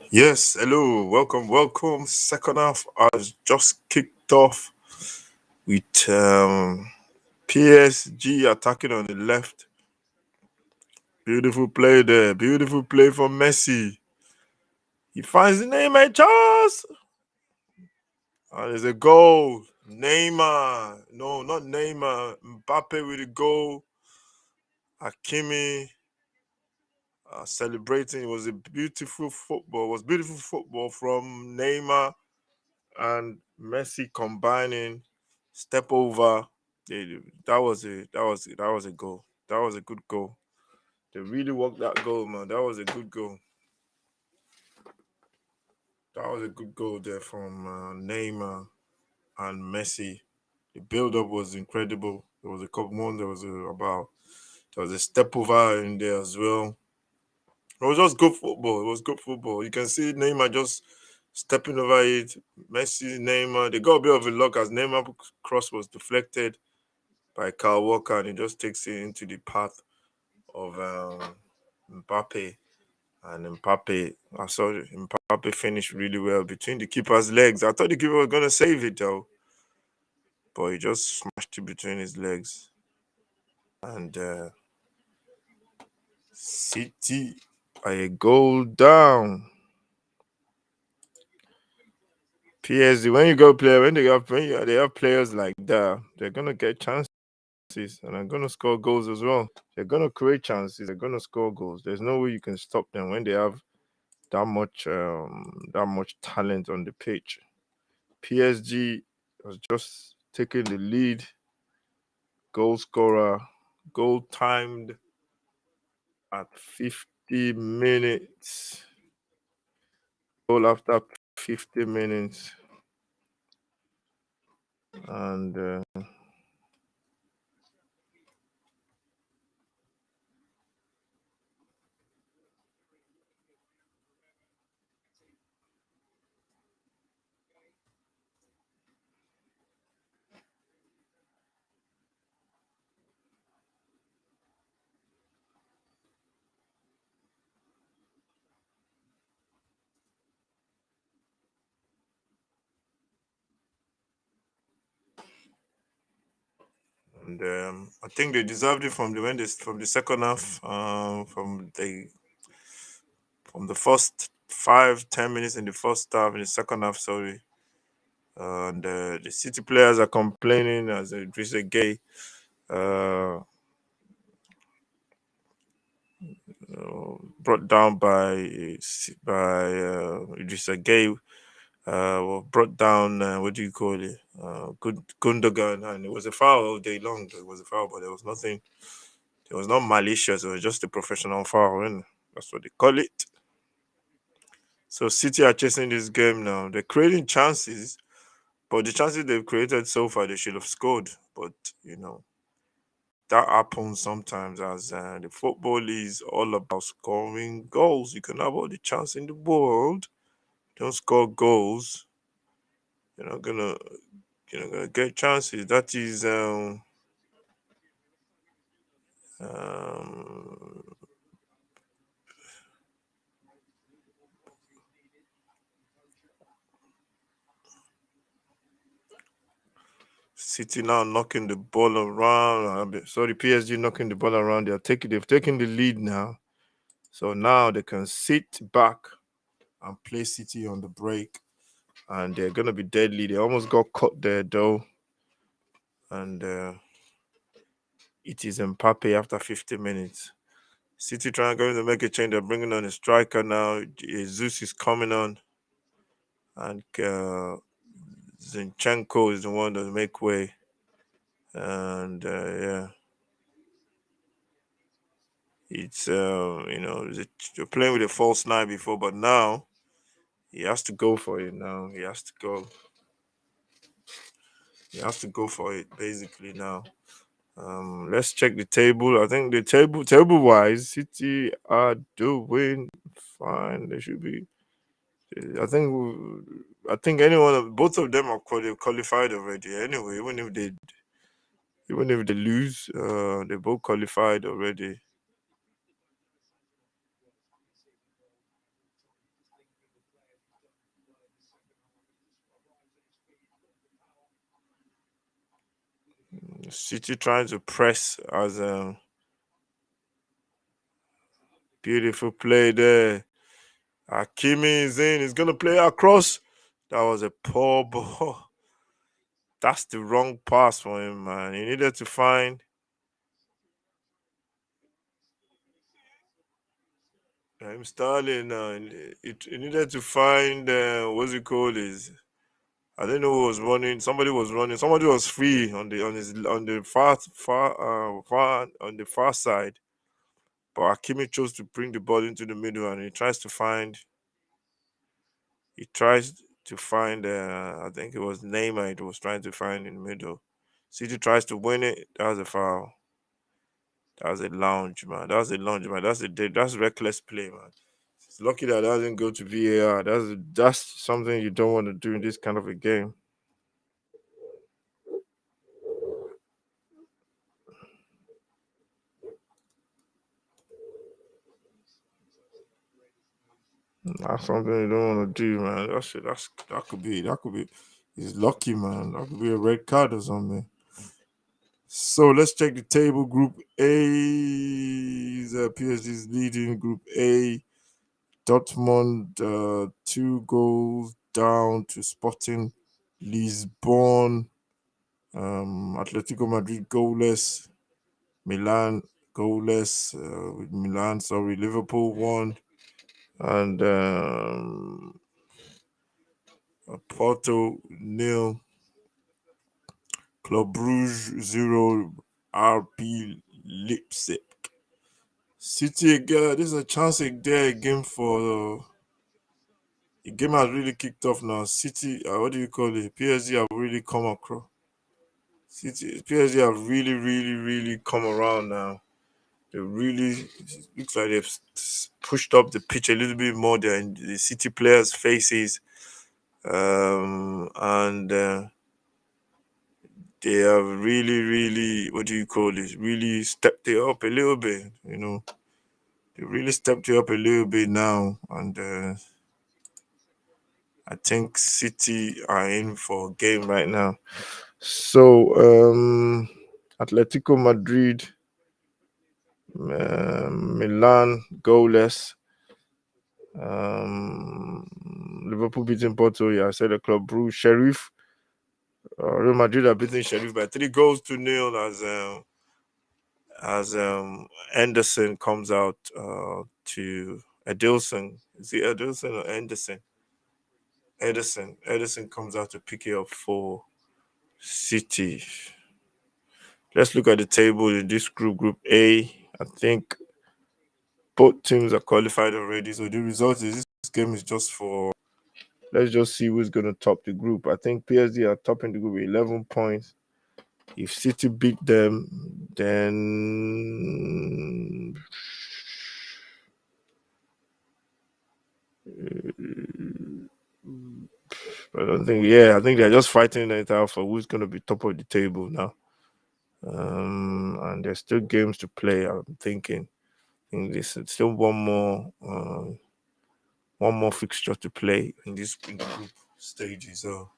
Yes, hello, welcome. Second half has just kicked off with PSG attacking on the left. Beautiful play there, beautiful play from Messi. He finds the Neymar chance, and there's a goal. Neymar, no, not Neymar. Mbappe with a goal. Hakimi celebrating. It was a beautiful football. It was beautiful football from Neymar and Messi combining step over. That was a goal. That was a good goal. They really worked that goal, man. That was a good goal. That was a good goal there from Neymar and Messi. The build-up was incredible. There was a couple more. There was a step over in there as well. It was just good football. It was good football. You can see Neymar just stepping over it. Messi, Neymar, they got a bit of a luck as Neymar cross was deflected by Kyle Walker, and he just takes it into the path of Mbappe. And Mbappe, I saw Mbappe finish really well between the keeper's legs. I thought the keeper was gonna save it though, but he just smashed it between his legs. And City are a goal down. PSG, when they have players like that, they're gonna get chances and they're gonna score goals as well. They're gonna create chances. They're gonna score goals. There's no way you can stop them when they have that much talent on the pitch. PSG was just taking the lead. Goal scorer, goal timed at 50 minutes. Goal after 50 minutes, and I think they deserved it from the second half, from the first 5-10 minutes in the first half, in the second half, sorry. And the City players are complaining as Idrissa Gay uh, brought down by Idrissa Gay, brought down. What do you call it? Gundogan, and it was a foul all day long. It was a foul, but there was nothing. It was not malicious. It was just a professional foul, and that's what they call it. So City are chasing this game now. They're creating chances, but the chances they've created so far, they should have scored. But you know that happens sometimes as the football is all about scoring goals. You can have all the chance in the world, don't score goals, you're not gonna get chances. That is um, City now knocking the ball around. Sorry, PSG knocking the ball around. They've taken the lead now, so now they can sit back and play City on the break, and they're gonna be deadly. They almost got caught there though, and it is Mbappe after 50 minutes. City going to make a change. They're bringing on a striker now. Jesus is coming on, and Zinchenko is the one that make way. And yeah, it's they're playing with a false nine before, but now he has to go for it. Now he has to go. He has to go for it basically now. Let's check the table. I think the table wise, City are doing fine. They should be. I think both of them are qualified already. Anyway, even if they lose, they both qualified already. City trying to press as a beautiful play there. Hakimi is in. He's gonna play across. That was a poor ball. That's the wrong pass for him, man. He needed to find him Sterling. He needed to find what's it called? Is I don't know who was running. Somebody was running. Somebody was free on the far on the far side. But Hakimi chose to bring the ball into the middle, and he tries to find. I think it was Neymar. It was trying to find in the middle. City tries to win it. That was a foul. That was a lounge, man. That was a lounge, man. That's reckless play, man. It's lucky that doesn't go to VAR. That's something you don't want to do in this kind of a game. That's something you don't want to do, man. That could be. He's lucky, man. That could be a red card or something. So let's check the table. Group A is PSG's leading. Group A, Dortmund 2 goals down to Sporting Lisbon. Atletico Madrid goalless. Milan goalless. With Milan, sorry, Liverpool won, and Porto nil. Club Brugge 0. RB Leipzig. City again. This is a chance there again for the game has really kicked off now. City, what do you call it? PSG have really come across. PSG have really, really, really come around now. They really it looks like they've pushed up the pitch a little bit more than the City players' faces, and they have really, really, what do you call it? Really stepped it up a little bit. They really stepped it up a little bit now, and I think City are in for a game right now. So, Atletico Madrid, Milan goalless. Liverpool beating Porto. Yeah, I said the club. Bruce Sheriff. Real Madrid are beating Sheriff by 3 goals to 0 as Anderson comes out to Edilson. Is it Edilson or Anderson? Edison. Edison comes out to pick it up for City. Let's look at the table in this Group A. I think both teams are qualified already. So the result is this game is just for. Let's just see who's going to top the group. I think PSG are topping the group with 11 points. If City beat them, then I don't think. Yeah, I think they're just fighting it out for who's going to be top of the table now. And there's still games to play. I'm thinking. I think there's still one more fixture to play in the group stages. So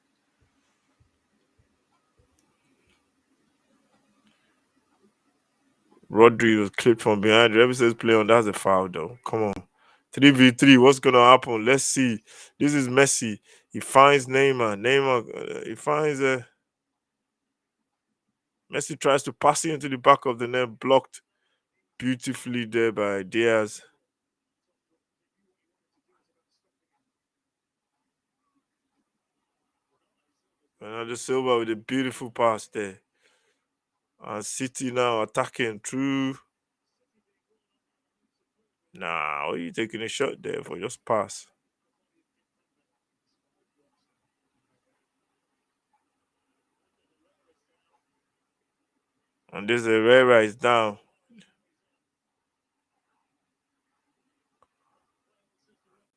Rodri was clipped from behind. Whoever says play on, that's a foul though. Come on. 3v3. What's gonna happen? Let's see. This is Messi. He finds Neymar. He finds Messi tries to pass it into the back of the net, blocked beautifully there by Diaz. Bernardo Silva with a beautiful pass there. And City now attacking through. Nah, why are you taking a shot there for just pass? And this Herrera is down.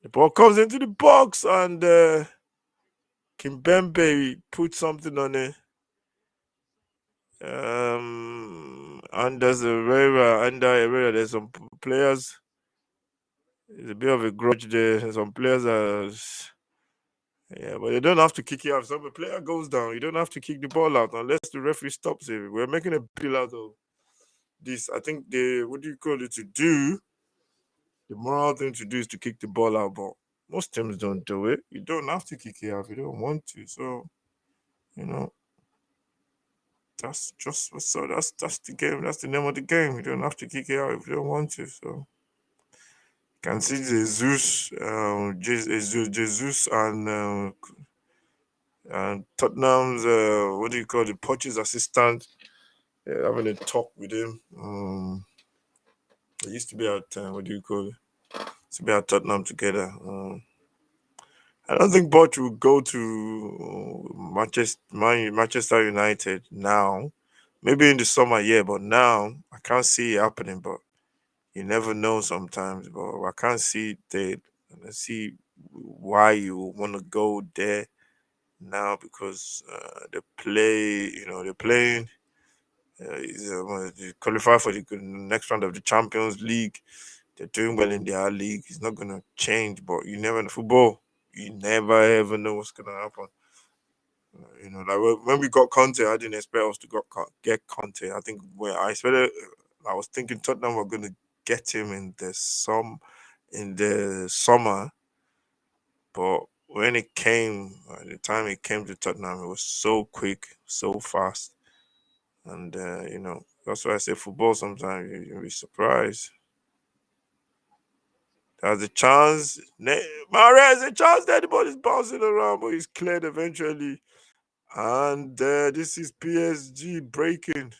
The ball comes into the box and Kimpembe put something on it. Under Herrera, there's some players. There's a bit of a grudge there. Some players are Yeah, but they don't have to kick it out. So if a player goes down, you don't have to kick the ball out unless the referee stops it. We're making a bill out of this. I think the what do you call it to do? The moral thing to do is to kick the ball out, but most teams don't do it. You don't have to kick it out if you don't want to. So you know that's the game. That's the name of the game. You don't have to kick it out if you don't want to. So can see Jesus and Tottenham's what do you call the Poch's assistant having a talk with him. They used to be at what do you call it? Used to be at Tottenham together. I don't think Poch will go to Manchester United now. Maybe in the summer, yeah, but now I can't see it happening. But you never know sometimes. But I can't see it there. I see why you want to go there now because they play. They're playing. They qualify for the next round of the Champions League. They're doing well in their league. It's not gonna change, but you never know football. You never ever know what's gonna happen. Like when we got Conte, I didn't expect us to get Conte. I think when I expected, I was thinking Tottenham were gonna get him in the summer, but when it came, the time it came to Tottenham, it was so quick, so fast, and that's why I say football. Sometimes you'll be surprised. There's a chance. Mares, a chance that the ball is bouncing around, but he's cleared eventually. And this is PSG breaking.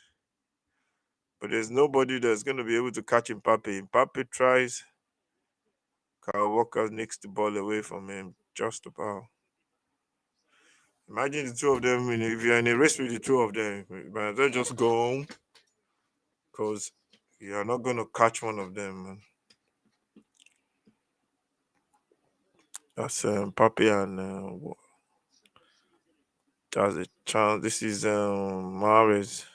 But there's nobody that's going to be able to catch Mbappe. Mbappe tries. Kyle Walker nicks the ball away from him just about. Imagine the two of them. If you're in a race with the two of them, you might as well just go home because you're not going to catch one of them. Man. That's Mbappe and there's a chance. This is Mares.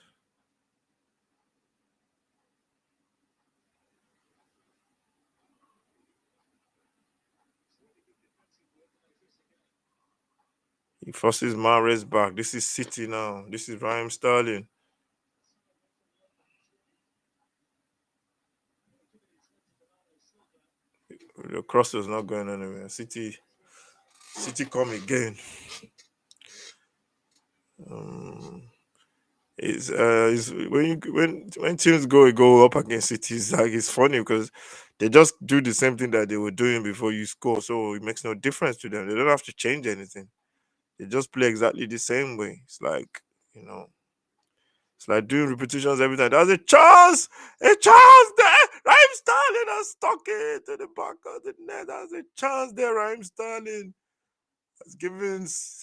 He forces Mares back. This is City now. This is Raheem Sterling. The cross is not going anywhere. City come again. Um, it's when teams go up against City, it's funny because they just do the same thing that they were doing before you score, so it makes no difference to them. They don't have to change anything. They just play exactly the same way. You know, it's like doing repetitions every time. There's a chance there. Raheem Sterling has stuck it to the back of the net. There's a chance there. Raheem Sterling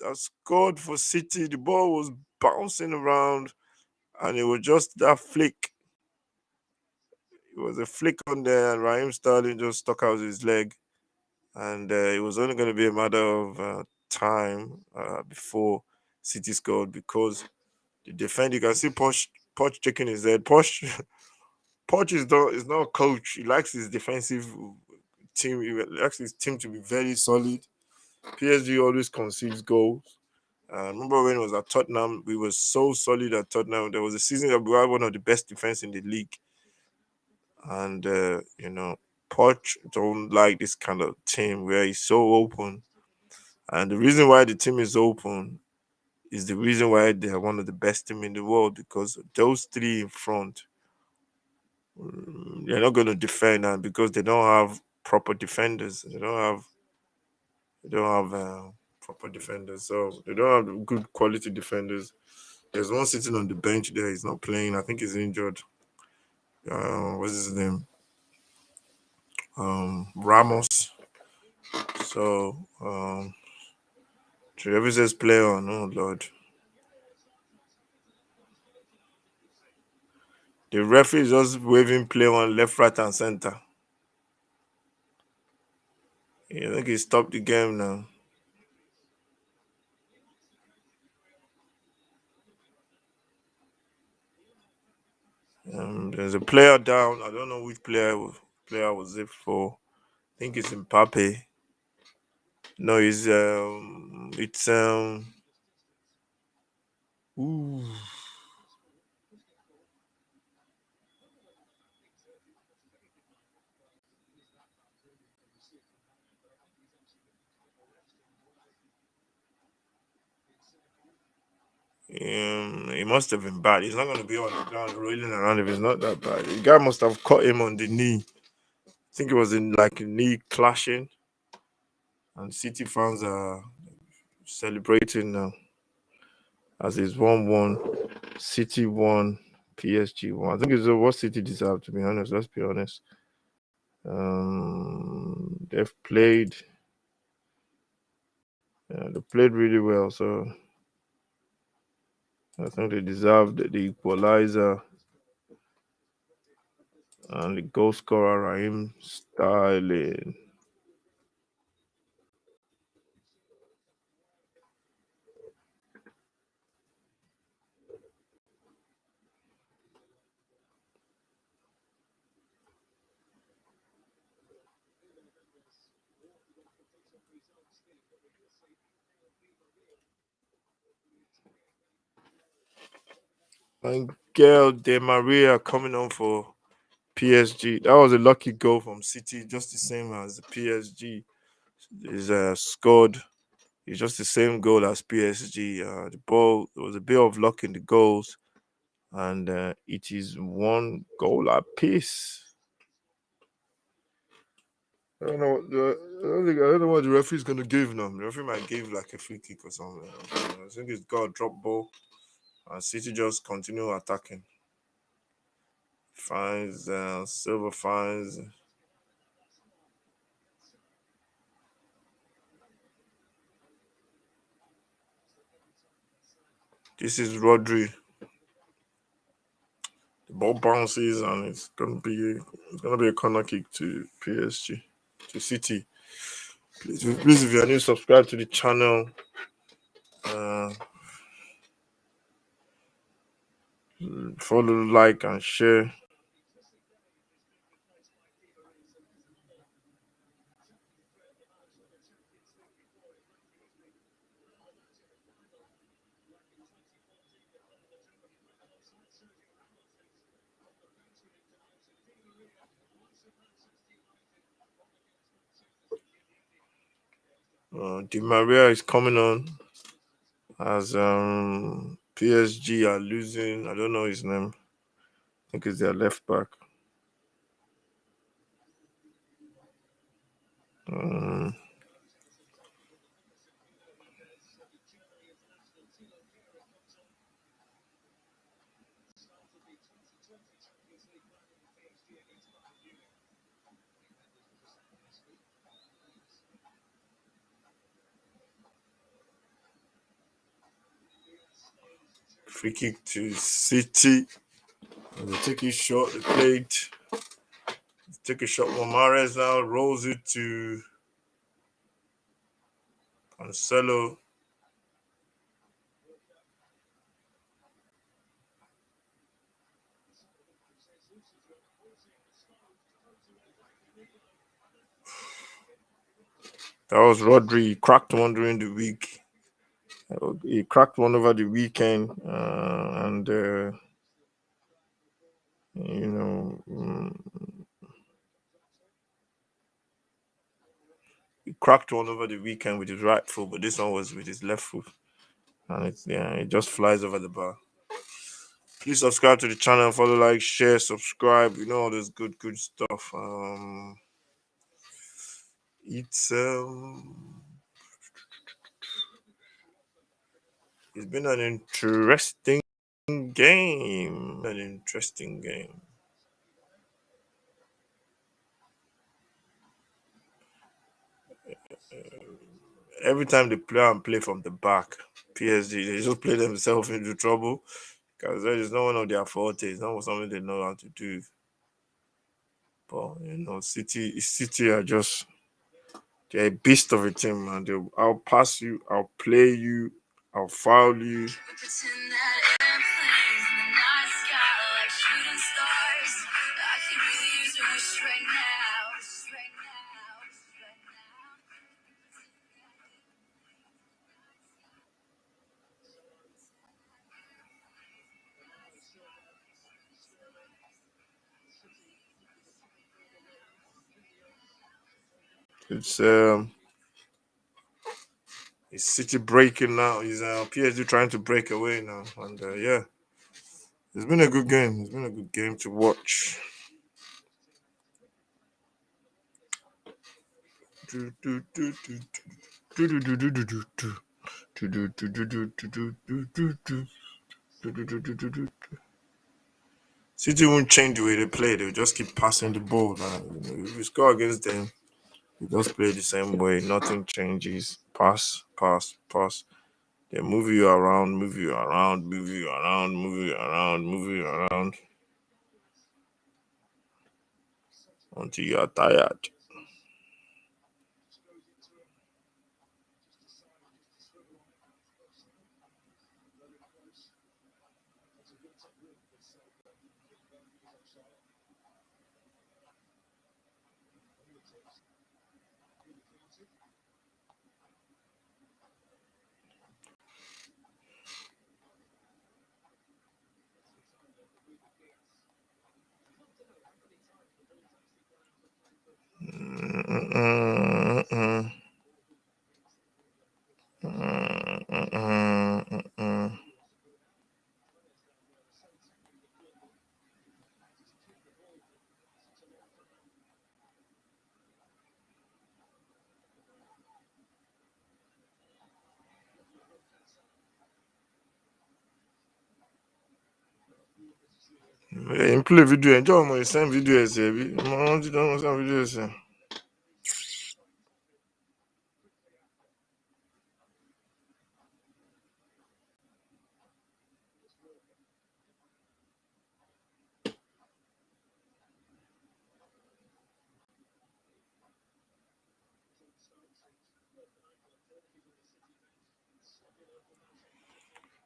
has scored for City. The ball was bouncing around, and it was just that flick. It was a flick on there, and Raheem Sterling just stuck out his leg, and it was only going to be a matter of time before City scored because the defender. You can see Poch shaking his head. Poch is not a coach. He likes his defensive team. He likes his team to be very solid. PSG always concedes goals. Remember when it was at Tottenham, we were so solid at Tottenham. There was a season that we had one of the best defense in the league, and Poch don't like this kind of team where he's so open. And the reason why the team is open is the reason why they are one of the best team in the world because those three in front, they're not going to defend, and because they don't have proper defenders, they don't have proper defenders, so they don't have good quality defenders. There's one sitting on the bench there. He's not playing. I think he's injured. What's his name? Ramos. So, whoever says play on, oh Lord. The referee is just waving play on left, right, and center. I think he stopped the game now. There's a player down. I don't know which player was it for. I think it's Mbappe. No, it's ooh, it must have been bad. He's not going to be on the ground rolling around if it's not that bad. The guy must have caught him on the knee. I think it was in like a knee clashing, and City fans are celebrating now as it's 1-1. City won, PSG won. I think it's what City deserved, to be honest. Let's be honest. They played really well, so I think they deserved the equalizer and the goal scorer Raheem Sterling. And Girl De Maria coming on for PSG. That was a lucky goal from City, just the same as the PSG is scored. It's just the same goal as PSG. The ball, there was a bit of luck in the goals, and it is one goal apiece. I don't know. I don't know what the referee's gonna give now. The referee might give like a free kick or something. I think it's got a drop ball, and City just continue attacking. Finds Silver finds. This is Rodri. The ball bounces and it's gonna be a corner kick to PSG, to City. Please, if you're new, subscribe to the channel. Uh, Follow, like, and share. Di Maria is coming on as PSG are losing. I don't know his name. I think it's their left back. Um, Free kick to City. They take it short. Take a shot. Mahrez now rolls it to Cancelo. That was Rodri. He cracked one during the week. He cracked one over the weekend, and you know, he cracked one over the weekend with his right foot, but this one was with his left foot, and it just flies over the bar. Please subscribe to the channel, follow, like, share, subscribe. You know all this good stuff. It's been an interesting game. An interesting game. Every time they play and play from the back, PSG they just play themselves into trouble because there is no one of their forte. It's not something they know how to do. But City are just they're a beast of a team, man. I'll pass you, I'll play you, I'll foul you. It's it's City breaking now. He's PSG trying to break away now, and yeah, it's been a good game. It's been a good game to watch. Do, do, do, do, do, do, do, do, do, do, do. Do, do, do, do, do, do, do, do, do, do. Do, do, do, do, do, do. City won't change the way they play. They'll just keep passing the ball. If you score against them, you just play the same way. Nothing changes. Pass, pass, pass. They move you around, move you around, move you around, move you around, move you around until you are tired. Mm-mm, mm-mm, mm-mm, mm-mm. Yeah, play video. Enjoy my same video as a video as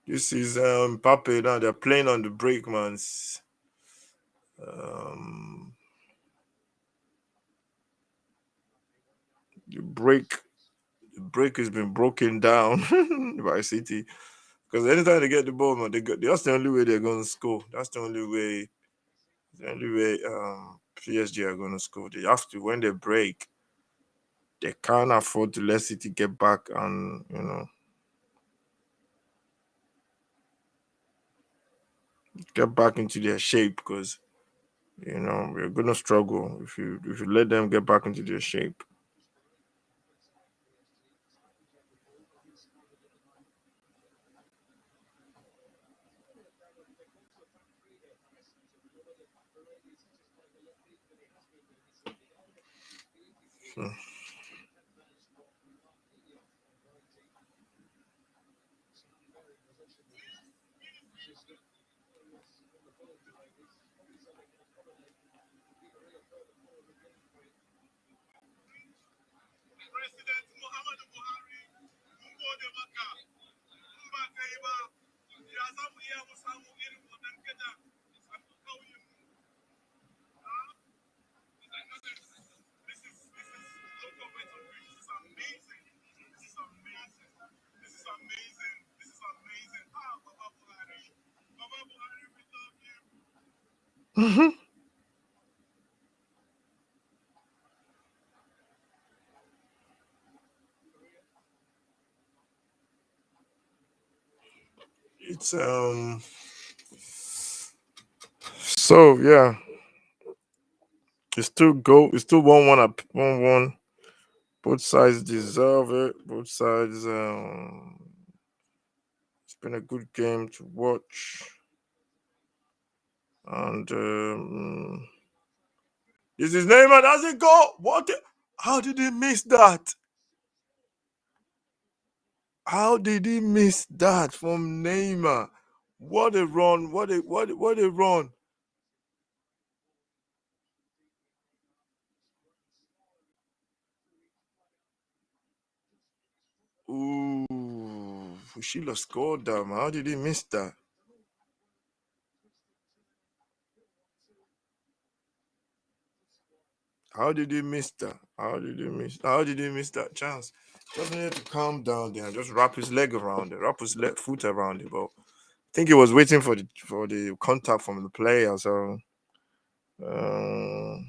This is Pape now. They're playing on the break, man. Um, the break, the break has been broken down by City because anytime they get the ball, man, that's the only way they're going to score. That's the only way. The only way PSG are going to score. They have to when they break. They can't afford to let City get back and get back into their shape because we're gonna struggle if you let them get back into their shape. So, it's so yeah, it's still 1-1 up 1-1. Both sides deserve it. Both sides it's been a good game to watch. And is his name and does it go? How did he miss that? How did he miss that from Neymar? What a run! What a run! Ooh, Fushila scored that. Man. How did he miss that? How did he miss that? How did he miss? How did he miss that chance? Just needed to calm down there and just wrap his leg around it, wrap his foot around it. But I think he was waiting for the contact from the player. So Um,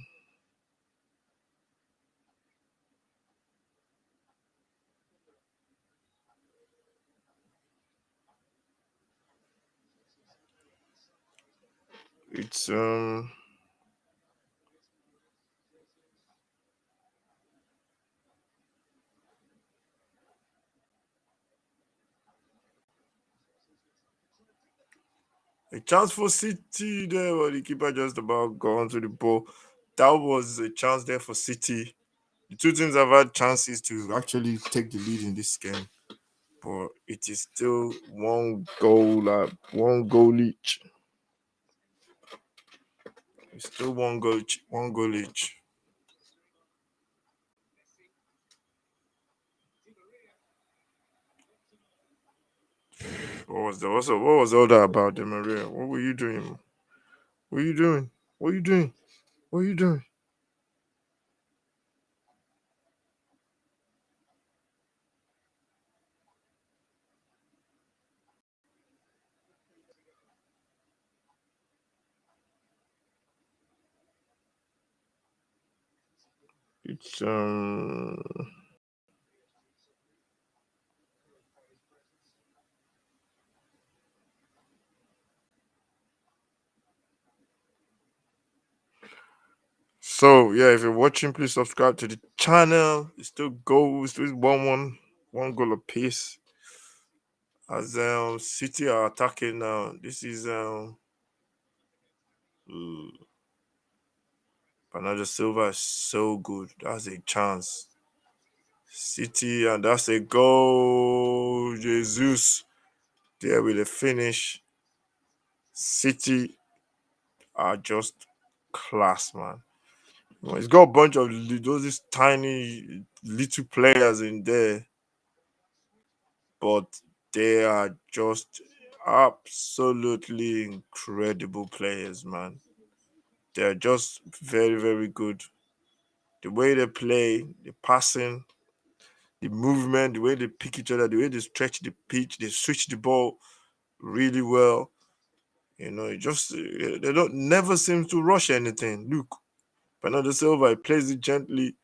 it's a chance for City there, but the keeper just about gone to the ball. That was a chance there for City. The two teams have had chances to actually take the lead in this game, but it is still one goal each. It's still one goal each. What was that? What was all that about, De Maria? What were you doing? What are you doing? What are you doing? What are you doing? It's So yeah, if you're watching, please subscribe to the channel. It's still goals, still one goal apiece. As City are attacking now. This is Bernardo Silva is so good. That's a chance. City, and that's a goal. Jesus there with a finish. City are just class, man. Well, it's got a bunch of those tiny little players in there, but they are just absolutely incredible players, man. They're just very, very good. The way they play, the passing, the movement, the way they pick each other, the way they stretch the pitch, they switch the ball really well. You know, it just they don't never seem to rush anything. Look, Bernardo Silva he plays it gently,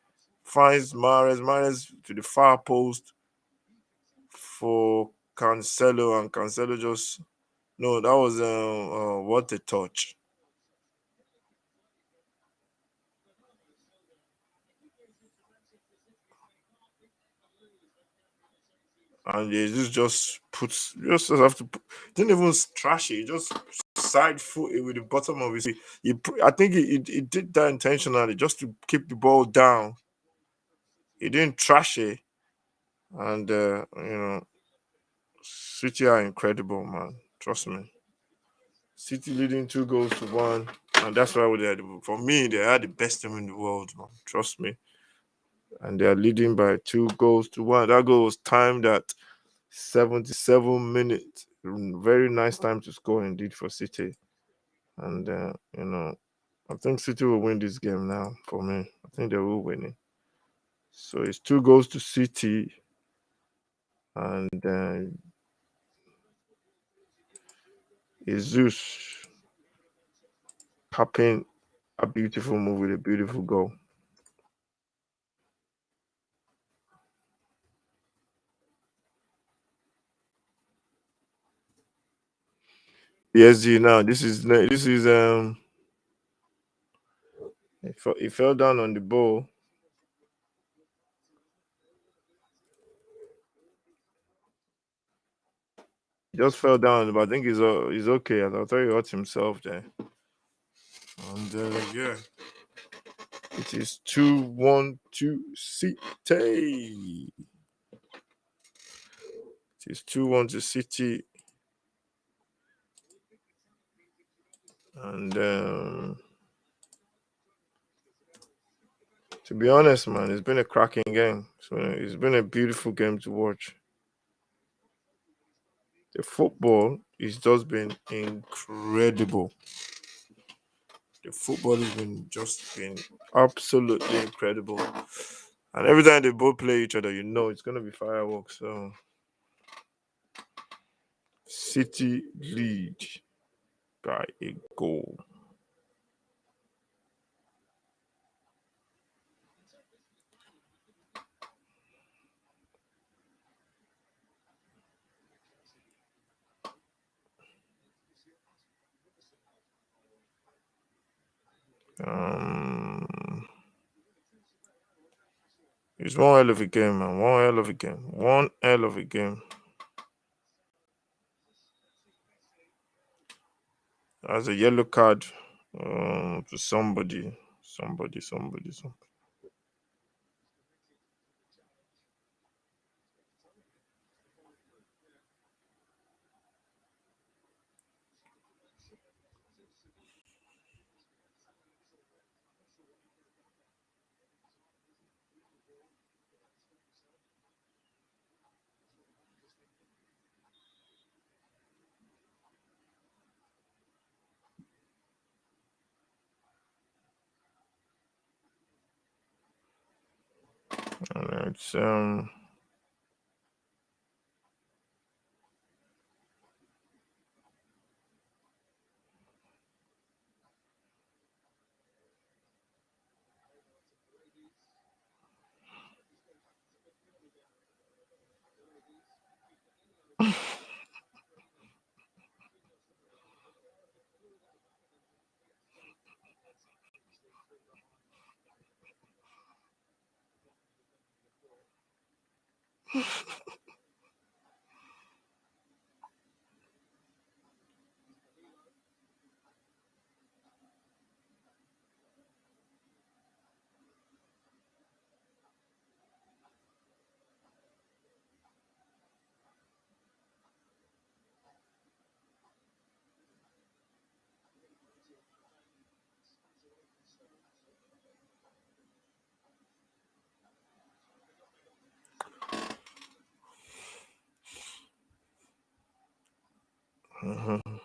finds Mares to the far post for Cancelo, and Cancelo just no, that was what a touch. And Jesus just puts just have to didn't even trash it, he just side foot it with the bottom of his feet. I think he did that intentionally just to keep the ball down. He didn't trash it, and City are incredible, man. Trust me. City leading 2 goals to 1, and that's why for me they are the best team in the world, man. Trust me. And they are leading by 2 goals to 1. That goal was timed at 77 minutes. Very nice time to score indeed for City. And I think City will win this game now. For me, I think they will win it. So it's 2 goals to City, and Jesus capping a beautiful move with a beautiful goal. PSG now. This is. He fell down on the ball. He just fell down, but I think he's okay. I thought he hurt himself there. And yeah, it is 2-1 to City. It is 2-1 to City. And to be honest, man, it's been a cracking game. So it's been a beautiful game to watch. The football is just been incredible. The football has been absolutely incredible. And every time they both play each other, it's gonna be fireworks. So City lead by a goal. Um, it's one hell of a game, man. One hell of a game. One hell of a game. As a yellow card to somebody, somebody. And mhm.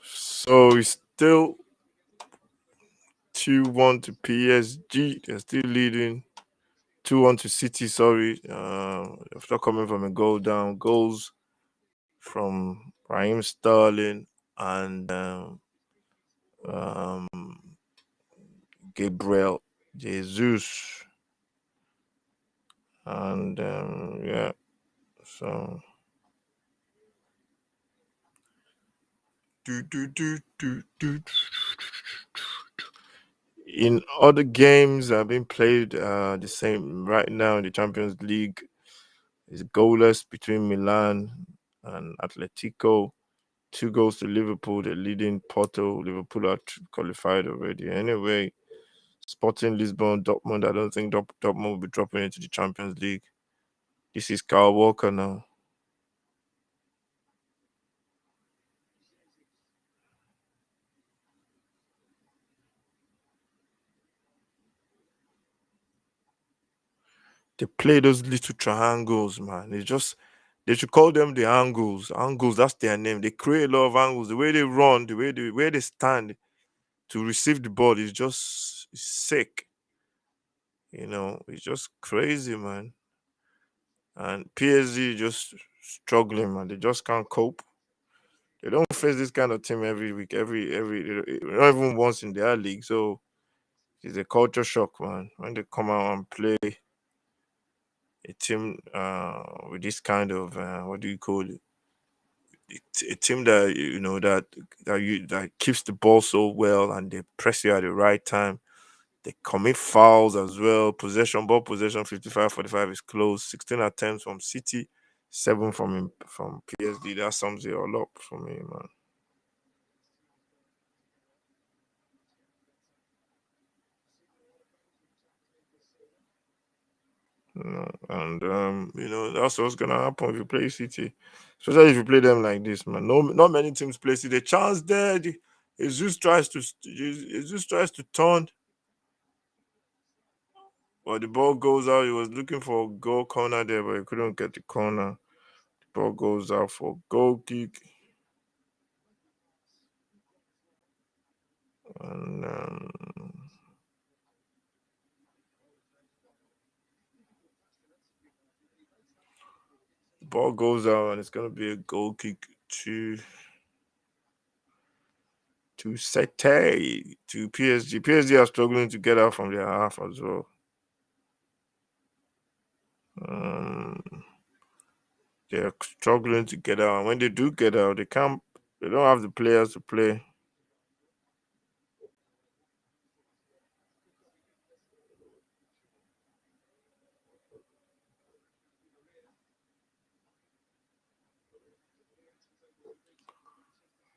So it's still 2-1 to PSG. They're still leading 2-1 to City. Sorry, after coming from a goal down, goals from Raheem Sterling and um, Gabriel Jesus, and yeah. So do. In other games that have been played, the same right now in the Champions League is goalless between Milan and Atletico. 2 goals to Liverpool. They're leading Porto. Liverpool are qualified already. Anyway, Sporting Lisbon, Dortmund. I don't think Dortmund will be dropping into the Champions League. This is Kyle Walker now. They play those little triangles, man. They should call them the angles. Angles, that's their name. They create a lot of angles. The way they run, the way they stand to receive the ball is just sick. It's just crazy, man. And PSG just struggling, man. They just can't cope. They don't face this kind of team every week, not even once in their league. So it's a culture shock, man. When they come out and play a team with this kind of what do you call it? A team that that keeps the ball so well and they press you at the right time. They commit fouls as well. Ball possession 55-45 is close. 16 attempts from City, 7 from PSG. That sums it all up for me, man. And that's what's gonna happen if you play City, especially if you play them like this, man. No, not many teams play City. The chance there, Jesus tries to turn, but the ball goes out. He was looking for a goal corner there, but he couldn't get the corner. The ball goes out for goal kick, and the ball goes out, and it's gonna be a goal kick to Sete to PSG. PSG are struggling to get out from their half as well. Um, they're struggling to get out. And when they do get out, they can't. They don't have the players to play.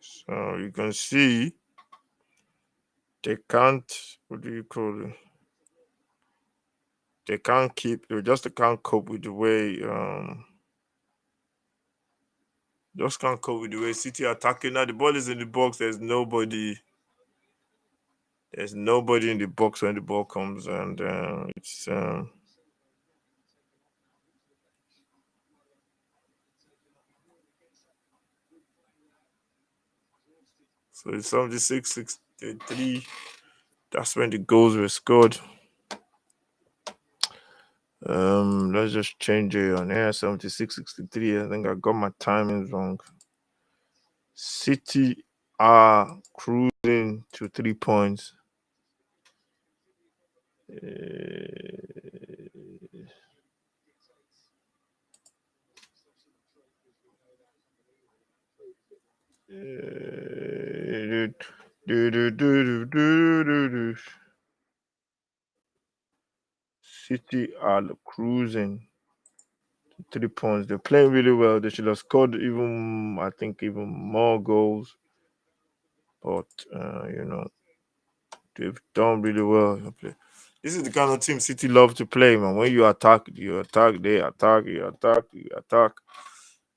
So you can see they can't. What do you call it? They can't keep. They just can't cope with the way. Just can't cope with the way City are attacking. Now the ball is in the box. There's nobody. There's nobody in the box when the ball comes, and it's so it's 76-63. That's when the goals were scored. Let's just change it on air. 76-63. I think I got my timings wrong. City are cruising to 3 points. City are cruising to 3 points. They're playing really well. They should have scored even, I think, even more goals. But they've done really well. This is the kind of team City love to play, man. When you attack, they attack, you attack, you attack.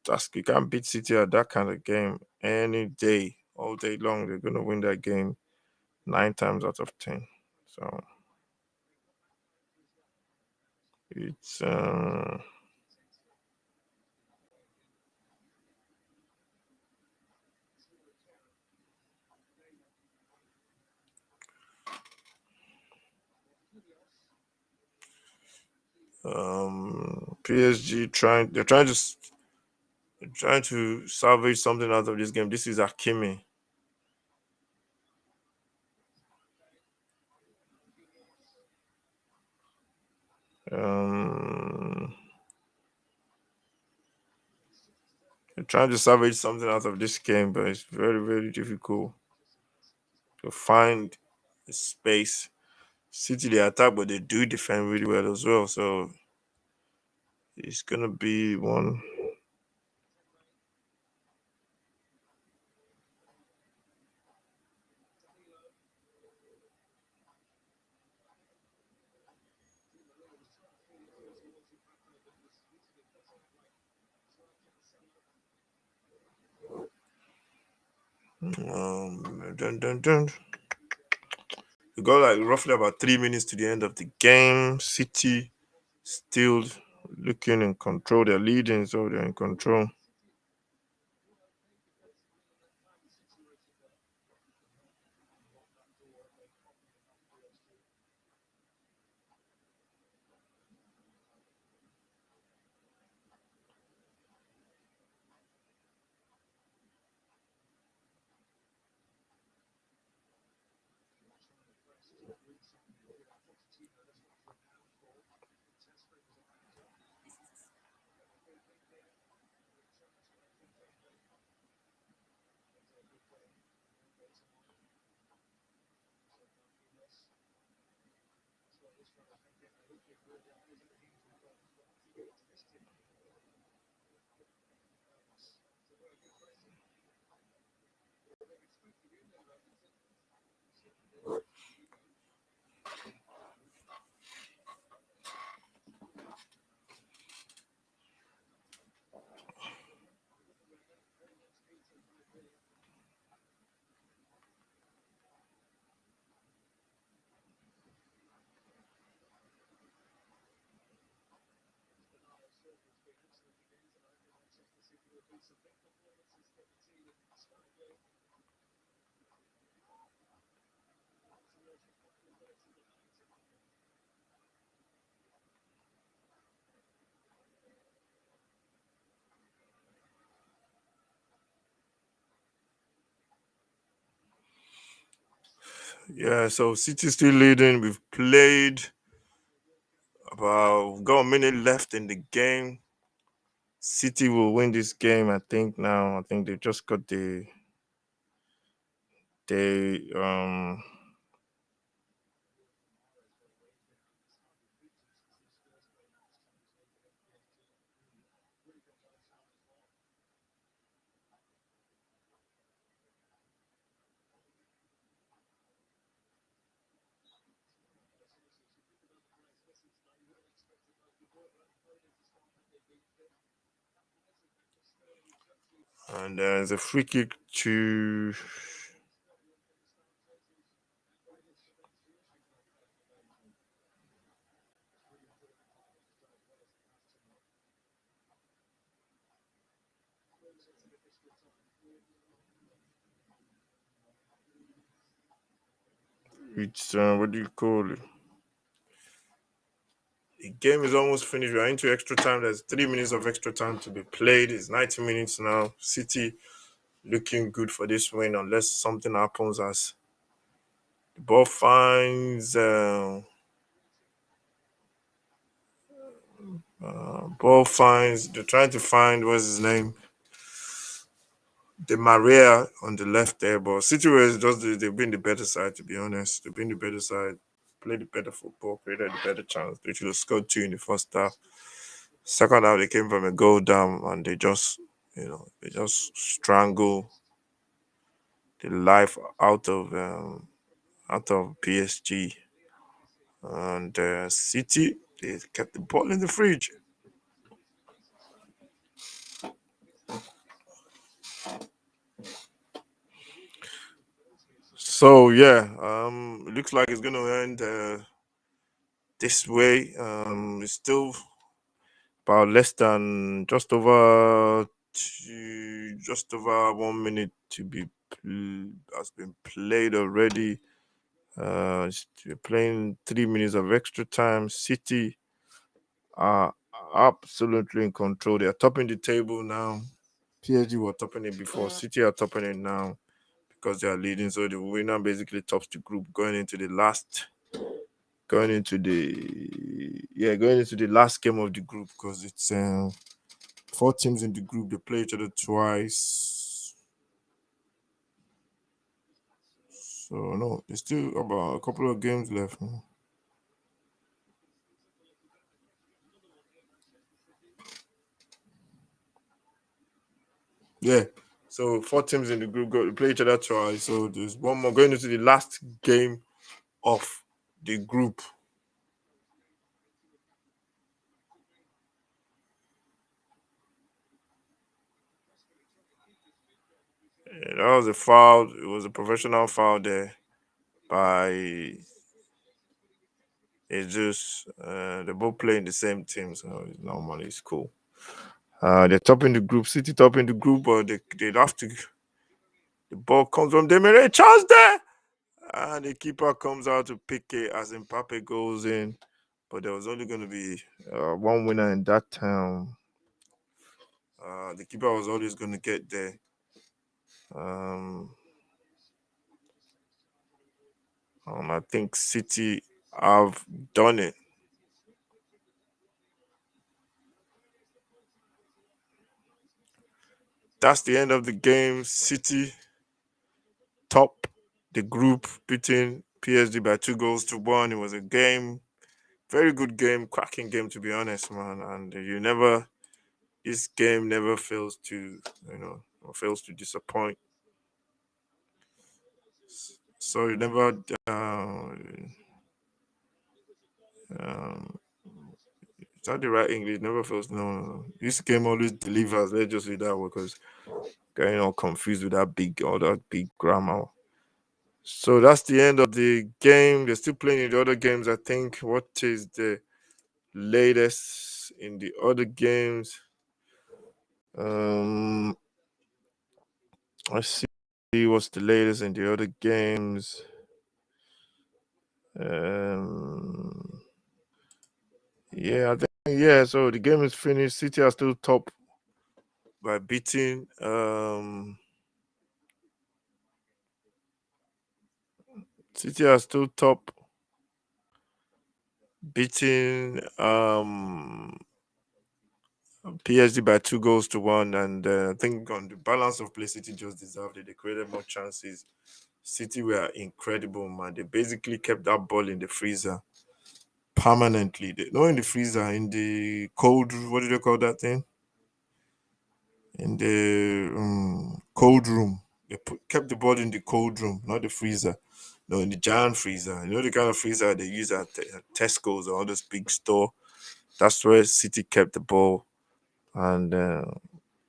Just you can't beat City at that kind of game any day, all day long. They're gonna win that game 9 times out of 10. So it's PSG trying to salvage something out of this game. This is Akimi. Um, they're trying to salvage something out of this game, but it's very, very difficult to find the space. City they attack, but they do defend really well as well. So it's gonna be one. Dun, dun, dun. We got like roughly about 3 minutes to the end of the game. City still looking in control. They're leading, so they're in control. Yeah, so City still leading. We've played About we've got a minute left in the game. City will win this game. I think now. I think they just got they and there's a free kick to it's what do you call it? The game is almost finished. We're into extra time. There's 3 minutes of extra time to be played. It's 90 minutes now. City looking good for this win unless something happens as the ball finds they're trying to find what's his name, the Maria on the left there, but City was just they've been the better side, to be honest. They've been the better side, played the better football, created the better chance. They should have scored two in the first half. Second half they came from a goal down and they just strangle the life out of PSG. And City, they kept the ball in the fridge. So yeah, it looks like it's gonna end this way. It's still about less than just over 1 minute to be has been played already. We're playing 3 minutes of extra time. City are absolutely in control. They are topping the table now. PSG were topping it before. City are topping it now because they are leading. So the winner basically tops the group going into the last game of the group because it's four teams in the group. They play each other twice. So no, there's still about a couple of games left. Yeah. So four teams in the group go to play each other twice. So there's one more going into the last game of the group. That was a foul. It was a professional foul there by Jesus. They're both playing the same team, so normally it's cool. They're topping the group. City topping the group, but they'd have to. The ball comes from Dembele. Chance there, and the keeper comes out to pick it as Mbappe goes in. But there was only going to be one winner in that time. The keeper was always going to get there. Um, I think City have done it. That's the end of the game. City top the group, beating PSG by 2 goals to 1. It was a game, very good game, cracking game to be honest, man. And this game never fails to, fails to disappoint. So it never, um, is that the right English? Never fails. No, no, no. This game always delivers. Let's just say that way because getting all confused with all that big grammar. So that's the end of the game. They're still playing in the other games. I think. What is the latest in the other games? Um, let's see what's the latest in the other games. Um, yeah, I think yeah. So the game is finished. City are still top by beating. City are still top beating PSG by 2 goals to 1, and I think on the balance of play, City just deserved it. They created more chances. City were incredible, man. They basically kept that ball in the freezer permanently. Not in the freezer, in the cold. What do they call that thing? In the cold room. They kept the ball in the cold room, not the freezer. No, in the giant freezer. You know the kind of freezer they use at Tesco's or all those big store. That's where City kept the ball, and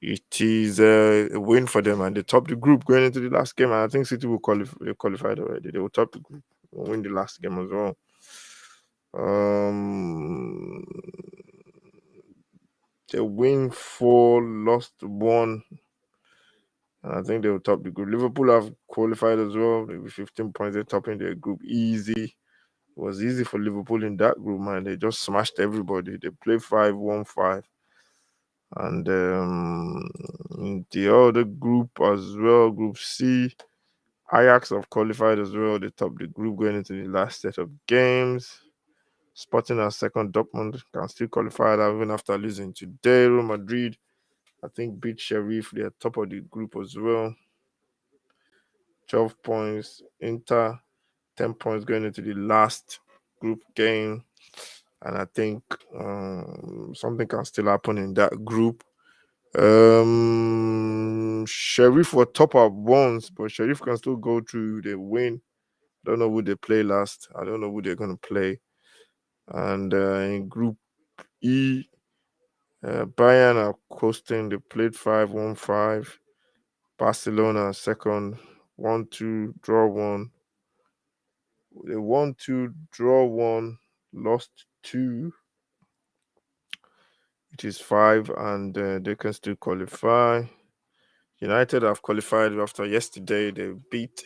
it is a win for them, and they top the group going into the last game. And I think City will qualify. They qualified already. They will top the group, will win the last game as well. Um, they win four, lost one, and I think they will top the group. Liverpool have qualified as well. They with 15 points. They're topping their group easy. It was easy for Liverpool in that group, man. They just smashed everybody. They played 5-1-5. And the other group as well, Group C, Ajax have qualified as well. They top the group going into the last set of games. Sporting as second, Dortmund can still qualify that even after losing today. Real Madrid, I think, beat Sheriff. They're top of the group as well. 12 points. Inter, 10 points going into the last group game. And I think something can still happen in that group. Sheriff were top up once, but Sheriff can still go through. They win. I don't know who they play last. I don't know who they're gonna play. And in Group E, Bayern are coasting. They played 5-1-5. Barcelona second, 1-2, draw one. They won two, draw one, lost two. It is five, and they can still qualify. United have qualified after yesterday. They beat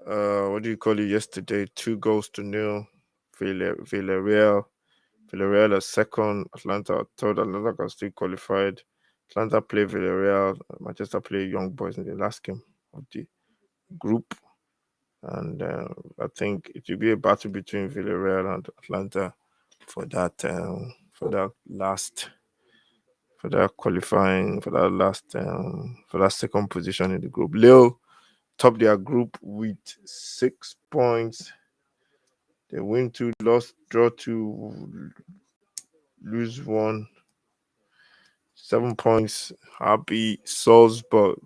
what do you call it yesterday? 2 goals to 0. Villarreal. Villarreal are second. Atlanta are third. Atlanta can still qualified. Atlanta play Villarreal. Manchester play Young Boys in the last game of the group. And I think it will be a battle between Villarreal and Atlanta for that last for that qualifying for that second position in the group. Leo top their group with 6 points. They win two, lost, draw two, lose one. 7 points. Salzburg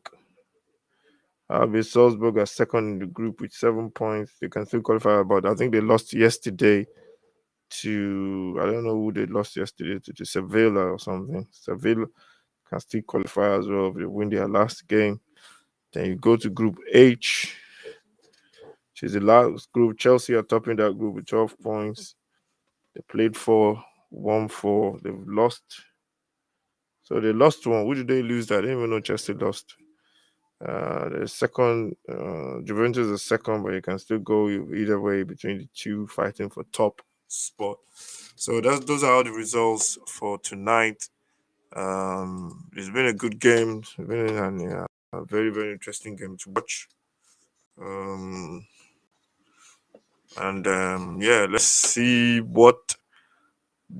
are second in the group with 7 points. They can still qualify, but I think they lost yesterday to I don't know who they lost yesterday to Sevilla or something. Sevilla can still qualify as well if they win their last game. Then you go to Group H, which is the last group. Chelsea are topping that group with 12 points. They played 4, won 4. They've lost. So they lost one. Who did they lose that? I didn't even know Chelsea lost. The second, Juventus is second, but you can still go either way between the two fighting for top spot. So those are all the results for tonight. It's been a good game. It's been a very, very interesting game to watch. Um, and yeah, let's see what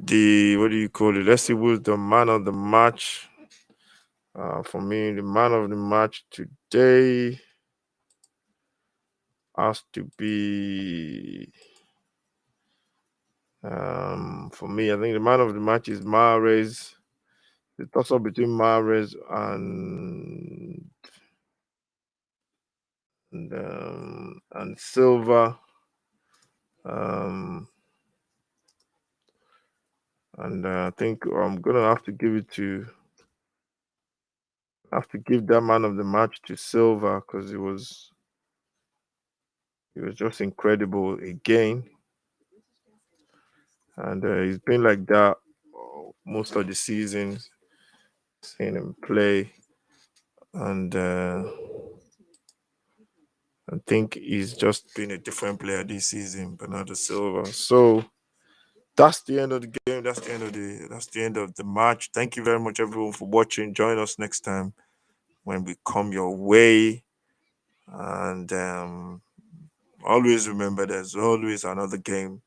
do you call it? Let's see who's the man of the match. For me, the man of the match today has to be. For me, I think the man of the match is Mahrez. The toss up between Mahrez and Silva. Um, and I think I'm gonna have to give that man of the match to Silva because he was just incredible again, and he's been like that most of the season. Seeing him play, and I think he's just been a different player this season, Bernardo Silva. So that's the end of the game. That's the end of the match. Thank you very much, everyone, for watching. Join us next time when we come your way, and always remember there's always another game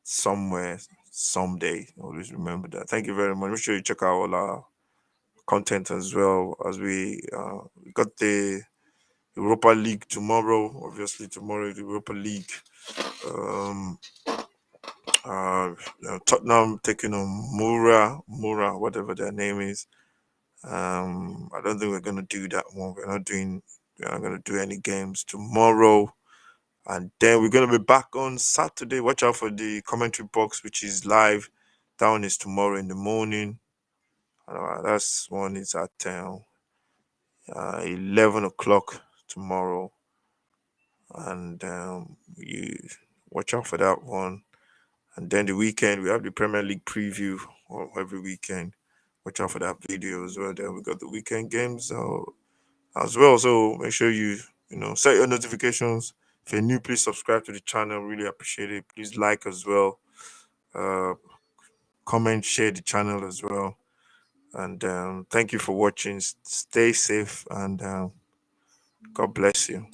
somewhere someday. Always remember that. Thank you very much. Make sure you check out all our content as well as we got the Europa League tomorrow. Obviously, tomorrow the Europa League. Um, Tottenham taking on Mura, whatever their name is. I don't think we're gonna do that one. We're not gonna do any games tomorrow. And then we're gonna be back on Saturday. Watch out for the commentary box, which is live. That one is tomorrow in the morning. That's one is at 11 o'clock tomorrow, and you watch out for that one. And then the weekend we have the Premier League preview every weekend. Watch out for that video as well. Then we got the weekend games as well. So make sure you set your notifications. If you're new, please subscribe to the channel. Really appreciate it. Please like as well. Uh, Comment, share the channel as well. And thank you for watching. Stay safe and God bless you.